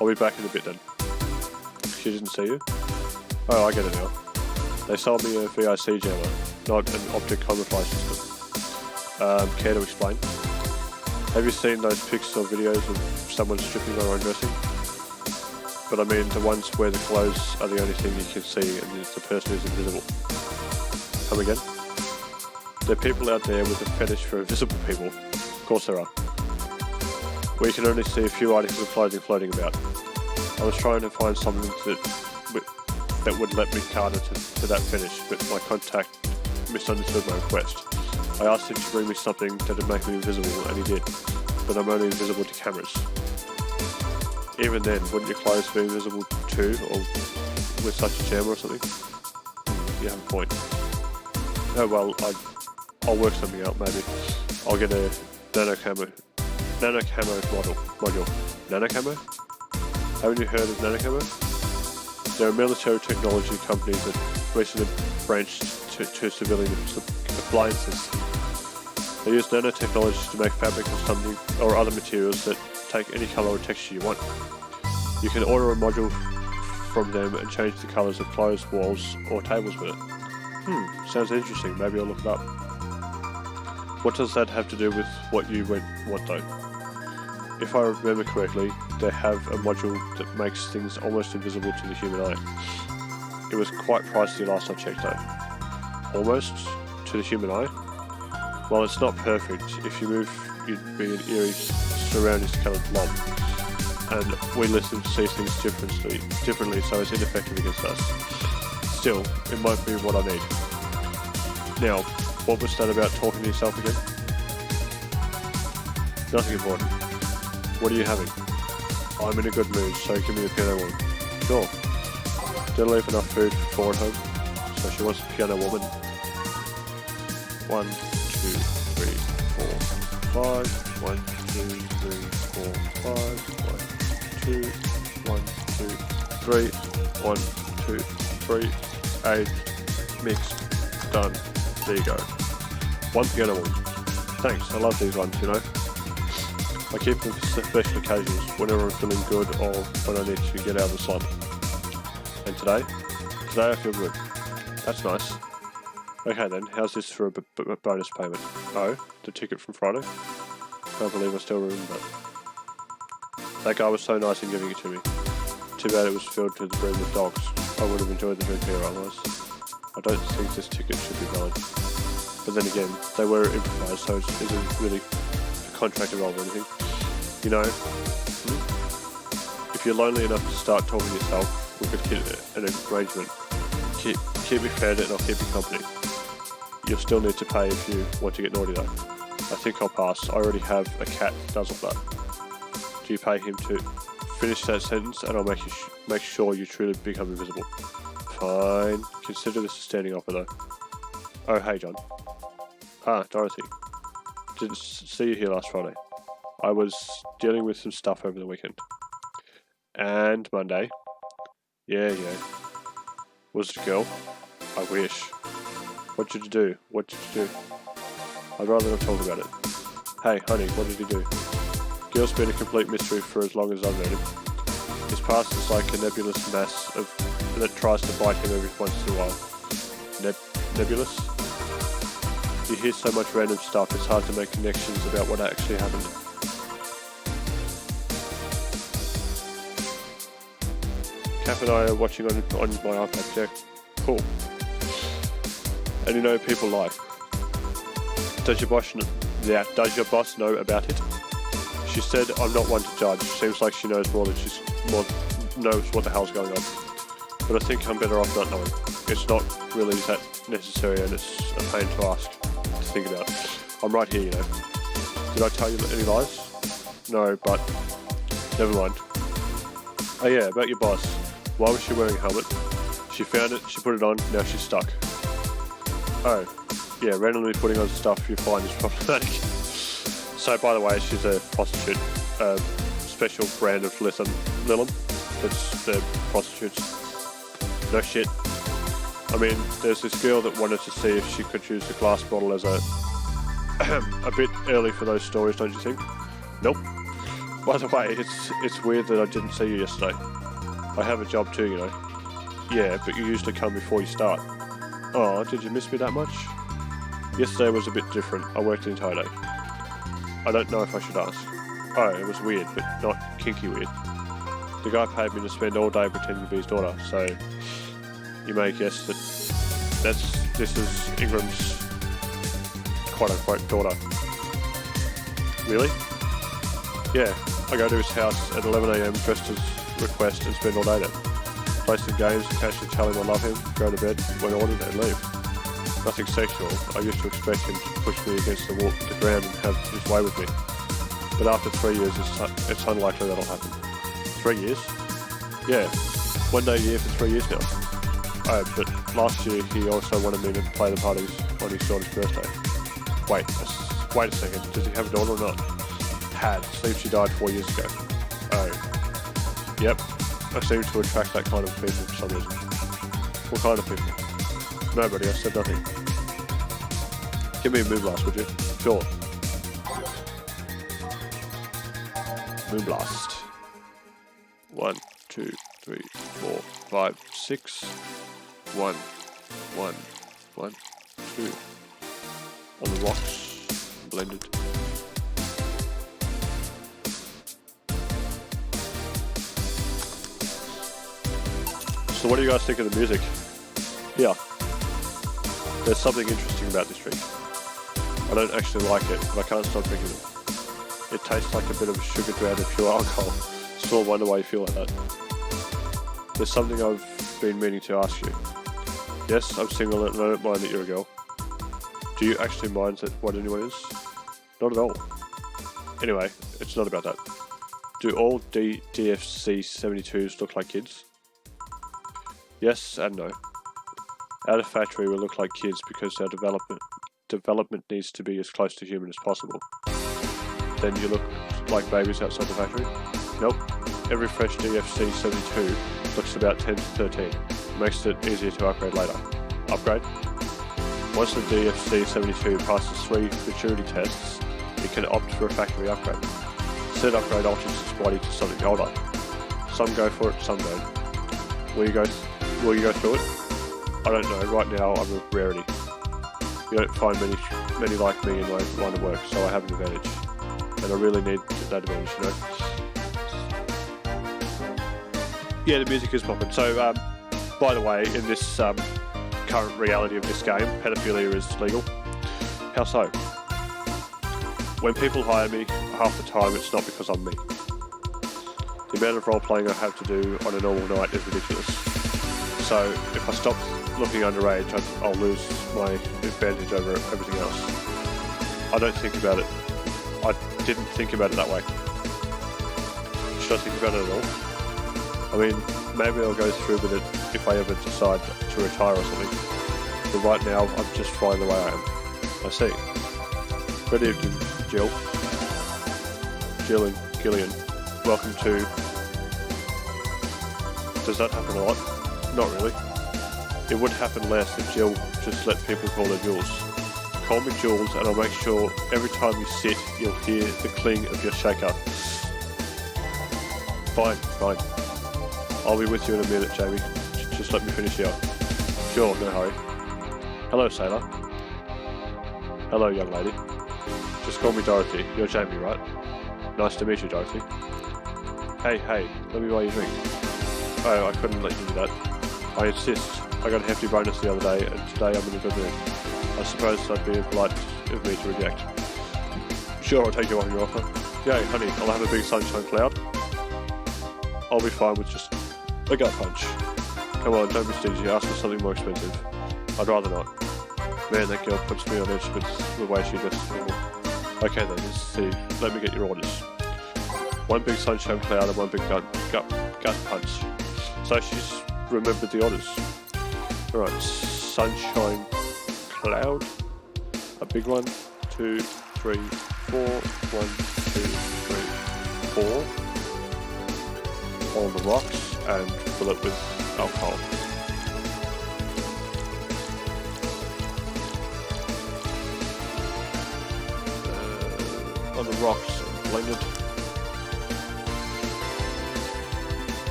I'll be back in a bit then. She didn't see you? Oh, I get it now. They sold me a VIC jammer, not an optic camouflage system. Care to explain? Have you seen those pics or videos of someone stripping or undressing? But I mean the ones where the clothes are the only thing you can see and the person is invisible. Come again? There are people out there with a fetish for invisible people. Of course there are. We can only see a few articles of clothing floating about. I was trying to find something that would let me cater to that fetish, but my contact misunderstood my request. I asked him to bring me something that would make me invisible, and he did. But I'm only invisible to cameras. Even then, wouldn't your clothes be invisible too, or with such a jammer or something? You have a point. Oh well, I'll work something out maybe. I'll get a nano camo module. Nano camo? Haven't you heard of nano camo? They're a military technology company that recently branched to civilian appliances. They use nanotechnology to make fabric or something or other materials that take any color or texture you want. You can order a module from them and change the colors of clothes, walls, or tables with it. Sounds interesting. Maybe I'll look it up. What does that have to do with what you want though? If I remember correctly, they have a module that makes things almost invisible to the human eye. It was quite pricey last I checked though. Almost to the human eye? Well, it's not perfect. If you move, you'd be an eerie surroundings-coloured blob. And we listen to see things differently, so it's ineffective against us. Still, it might be what I need. Now, what was that about talking to yourself again? Nothing important. What are you having? I'm in a good mood, so give me a piano woman. Sure. Did I leave enough food for at home? So she wants a piano woman. 1, 2, 3, 4, 5. 1, 2, 3, 4, 5. 1, 2, 1, 2, 3. 1, 2, 3. 8. Mixed. Done. There you go. 1 piano woman. Thanks, I love these ones, you know. I keep them for special occasions, whenever I'm feeling good or when I need to get out of the slump. And today I feel good. That's nice. Okay then, how's this for a bonus payment? Oh, the ticket from Friday? Can't believe I still remember that. That guy was so nice in giving it to me. Too bad it was filled to the brim with dogs. I would have enjoyed the drink here otherwise. I don't think this ticket should be valid. But then again, they were improvised, so it isn't really a contract involved or anything. You know? you're lonely enough to start talking to yourself, we could hit an arrangement. Keep me fed and I'll keep you company. You'll still need to pay if you want to get naughty though. I think I'll pass. I already have a cat that does all that. Do you pay him to finish that sentence and I'll make sure you truly become invisible. Fine. Consider this a standing offer though. Oh, hey John. Ah, Dorothy. Didn't see you here last Friday. I was dealing with some stuff over the weekend. And Monday. Yeah. Was it a girl? I wish. What did you do? I'd rather not talk about it. Hey, honey, what did he do? Gil's been a complete mystery for as long as I've known him. His past is like a nebulous mass that tries to bite him every once in a while. Nebulous? You hear so much random stuff, it's hard to make connections about what actually happened. Cap and I are watching on my iPad, yeah. Cool. And you know, people lie. Does your boss know about it? She said, I'm not one to judge. Seems like she knows more than knows what the hell's going on. But I think I'm better off not knowing. It's not really that necessary and it's a pain to ask, to think about. I'm right here, you know. Did I tell you any lies? No, but never mind. Oh yeah, about your boss. Why was she wearing a helmet? She found it, she put it on, now she's stuck. Oh, yeah, randomly putting on stuff you find is problematic. So, by the way, she's a prostitute, a special brand of Lilum. That's the prostitutes. No shit. I mean, there's this girl that wanted to see if she could use the glass bottle as a bit early for those stories, don't you think? Nope. By the way, it's weird that I didn't see you yesterday. I have a job too, you know. Yeah, but you usually come before you start. Oh, did you miss me that much? Yesterday was a bit different. I worked the entire day. I don't know if I should ask. Oh, it was weird, but not kinky weird. The guy paid me to spend all day pretending to be his daughter, so you may guess that this is Ingram's quote-unquote daughter. Really? Yeah, I go to his house at 11 AM dressed as request and spend all day there. Play some games, occasionally tell him I love him, go to bed when ordered and leave. Nothing sexual. I used to expect him to push me against the ground and have his way with me. But after 3 years, it's unlikely that'll happen. 3 years? Yeah. 1 day a year for 3 years now. Oh, but last year he also wanted me to play the parties on his daughter's birthday. Wait a second. Does he have a daughter or not? Had. Seems she died 4 years ago. Oh. Yep. I seem to attract that kind of people for some reason. What kind of people? Nobody, I said nothing. Give me a Moonblast, would you? Sure. Moonblast. 1, 2, 3, 4, 5, 6. 1, 1, 1, 2. On the rocks. Blended. So what do you guys think of the music? Yeah. There's something interesting about this drink. I don't actually like it, but I can't stop drinking it. It tastes like a bit of sugar drowned in pure alcohol. Still wonder why you feel like that. There's something I've been meaning to ask you. Yes, I'm single and I don't mind that you're a girl. Do you actually mind what anyone is? Not at all. Anyway, it's not about that. Do all DFC 72s look like kids? Yes and no. At a factory we look like kids because our development needs to be as close to human as possible. Then you look like babies outside the factory? Nope. Every fresh DFC 72 looks about 10 to 13. Makes it easier to upgrade later. Upgrade? Once the DFC 72 passes 3 maturity tests, it can opt for a factory upgrade. Said upgrade alters its body to something older. Some go for it, some don't. Will you go through it? I don't know. Right now, I'm a rarity. You don't find many like me in my line of work, so I have an advantage. And I really need that advantage, you know? Yeah, the music is popping. So, by the way, in this current reality of this game, pedophilia is legal. How so? When people hire me, half the time it's not because I'm me. The amount of role playing I have to do on a normal night is ridiculous. So if I stop looking underage, I'll lose my advantage over everything else. I don't think about it. I didn't think about it that way. Should I think about it at all? I mean, maybe I'll go through with it if I ever decide to retire or something. But right now, I'm just fine the way I am. I see. Good evening, Jill. Jill and Gillian. Welcome to... Does that happen a lot? Not really. It would happen less if Jill just let people call her Jules. Call me Jules and I'll make sure every time you sit, you'll hear the cling of your shaker. Fine. I'll be with you in a minute, Jamie. Just let me finish here. Sure, no hurry. Hello, sailor. Hello, young lady. Just call me Dorothy. You're Jamie, right? Nice to meet you, Dorothy. Hey, let me buy you a drink. Oh, I couldn't let you do that. I insist. I got a hefty bonus the other day, and today I'm in a good mood. I suppose that'd be polite of me to reject. Sure, I'll take you on your offer. Yay, honey, I'll have a big sunshine cloud. I'll be fine with just a gut punch. Come on, don't be stingy, ask for something more expensive. I'd rather not. Man, that girl puts me on edge with the way she dresses people. Okay then, let's see. Let me get your orders. One big sunshine cloud and one big gut punch. So she's remembered the orders. Alright, sunshine cloud. A big one. 2, 3, 4. 1, 2, 3, 4. On the rocks and fill it with alcohol. On the rocks and blended.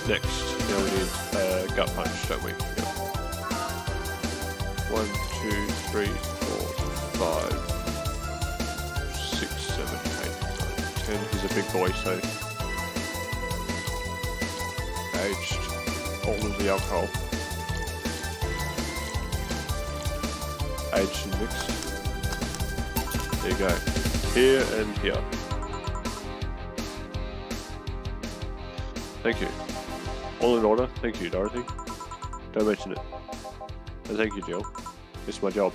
Next, now we need gut punch, don't we? Yep. 1, 2, 3, 4, 5, 6, 7, 8, 9, 10. He's a big boy, so aged all of the alcohol. Aged and mixed. There you go. Here and here. Thank you. All in order. Thank you, Dorothy. Don't mention it. And thank you, Jill. It's my job.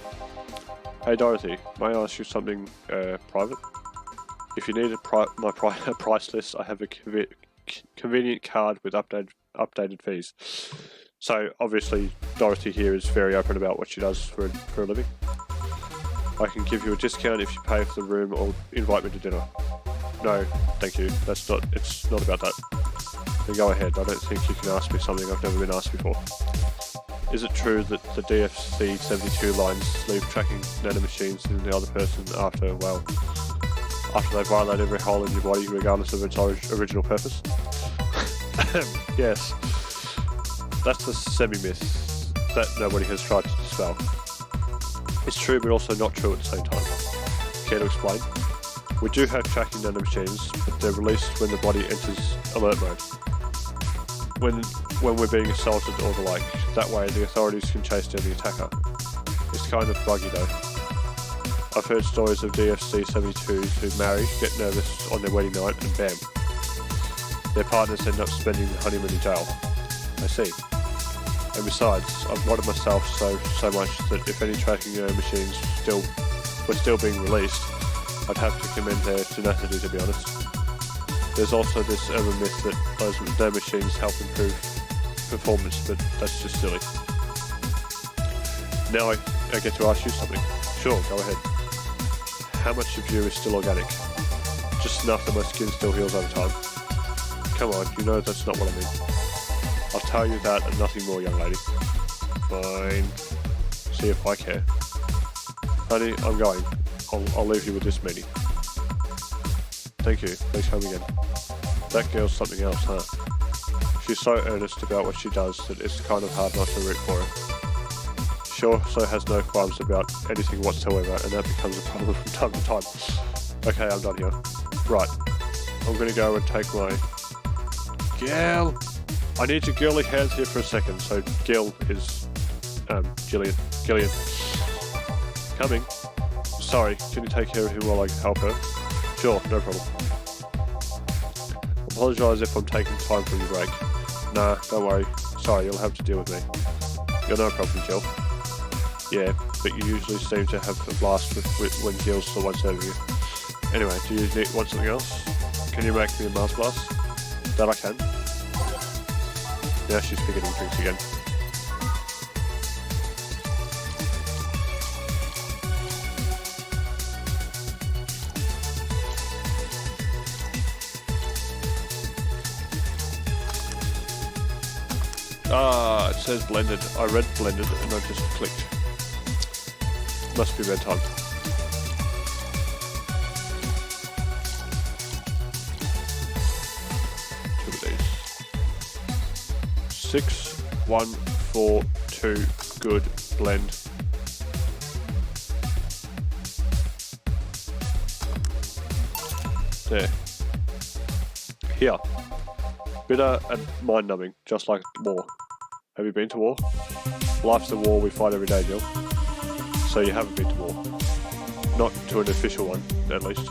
Hey, Dorothy. May I ask you something private? If you need my price list, I have a convenient card with updated fees. So obviously Dorothy here is very open about what she does for a living. I can give you a discount if you pay for the room or invite me to dinner. No, thank you. It's not about that. Then go ahead. I don't think you can ask me something I've never been asked before. Is it true that the DFC-72 lines leave tracking nanomachines in the other person after they violate every hole in your body regardless of its original purpose? Yes. That's a semi-myth that nobody has tried to dispel. It's true but also not true at the same time. Care to explain? We do have tracking nanomachines, but they're released when the body enters alert mode. When we're being assaulted or the like, that way the authorities can chase down the attacker. It's kind of buggy though. I've heard stories of DFC-72s who marry, get nervous on their wedding night and bam. Their partners end up spending the honeymoon in jail. I see. And besides, I've modded myself so much that if any tracking machines were still being released, I'd have to commend their tenacity, to be honest. There's also this urban myth that those nanomachines help improve performance, but that's just silly. Now I get to ask you something. Sure, go ahead. How much of you is still organic? Just enough that my skin still heals over time. Come on, you know that's not what I mean. I'll tell you that and nothing more, young lady. Fine. See if I care. Honey, I'm going. I'll leave you with this meeting. Thank you. Please come again. That girl's something else, huh? She's so earnest about what she does that it's kind of hard not to root for her. She also has no qualms about anything whatsoever, and that becomes a problem from time to time. Okay, I'm done here. Right. I'm gonna go and take my... Gil! I need your girly hands here for a second. So Gil is Gillian. Coming. Sorry, can you take care of him while I help her? Sure, no problem. Apologise if I'm taking time from your break. Nah, don't worry. Sorry, you'll have to deal with me. You're no problem, Jill. Yeah, but you usually seem to have a blast with when Jill's the one serving you. Anyway, do you want something else? Can you make me a Mars blast? That I can. Now she's forgetting drinks again. Ah, it says blended. I read blended and I just clicked. Must be bedtime. Two of these. 6, 1, 4, 2. Good. Blend. There. Here. Bitter and mind-numbing, just like war. Have you been to war? Life's a war we fight every day, Jill. So you haven't been to war. Not to an official one, at least.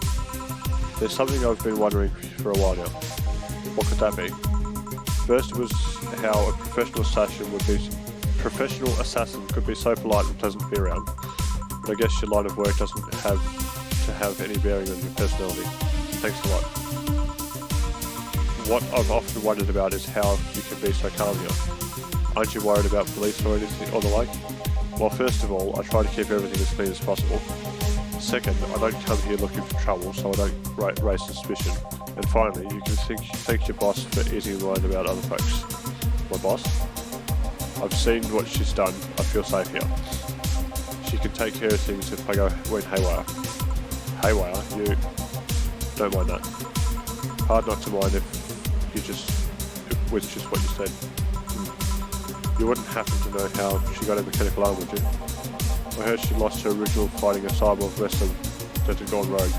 There's something I've been wondering for a while now. What could that be? First it was how a professional assassin could be so polite and pleasant to be around. But I guess your line of work doesn't have to have any bearing on your personality. Thanks a lot. What I've often wondered about is how you can be so calm here. Aren't you worried about police or anything or the like? Well, first of all, I try to keep everything as clean as possible. Second, I don't come here looking for trouble, so I don't raise suspicion. And finally, you can thank your boss for easing your mind about other folks. My boss? I've seen what she's done. I feel safe here. She can take care of things if I went haywire. Haywire? You don't mind that. Hard not to mind with just what you said. You wouldn't happen to know how she got a mechanical arm, would you? I heard she lost her original fighting a cyborg wrestler that had gone rogue.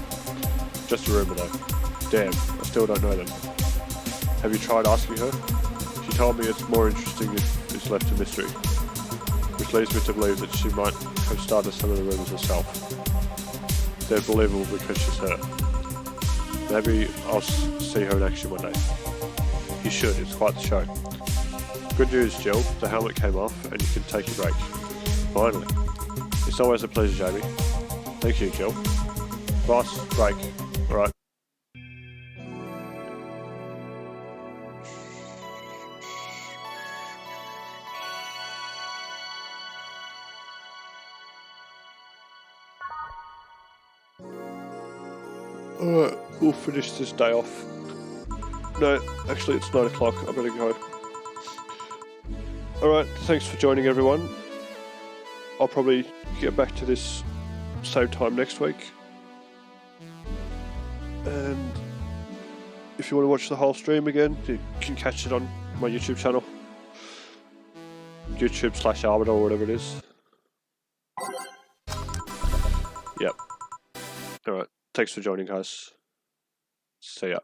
Just a rumour though. Damn, I still don't know them. Have you tried asking her? She told me it's more interesting if it's left a mystery. Which leads me to believe that she might have started some of the rumours herself. They're believable because she's her. Maybe I'll see her in action one day. You should, it's quite the show. Good news, Jill, the helmet came off and you can take your break. Finally. It's always a pleasure, Jamie. Thank you, Jill. Boss, break. Alright. Alright, we'll finish this day off. No, actually it's 9 o'clock, I better go. Alright, thanks for joining everyone. I'll probably get back to this same time next week. And if you want to watch the whole stream again, you can catch it on my YouTube channel. YouTube/Arbiter or whatever it is. Yep. Alright, thanks for joining guys. See ya.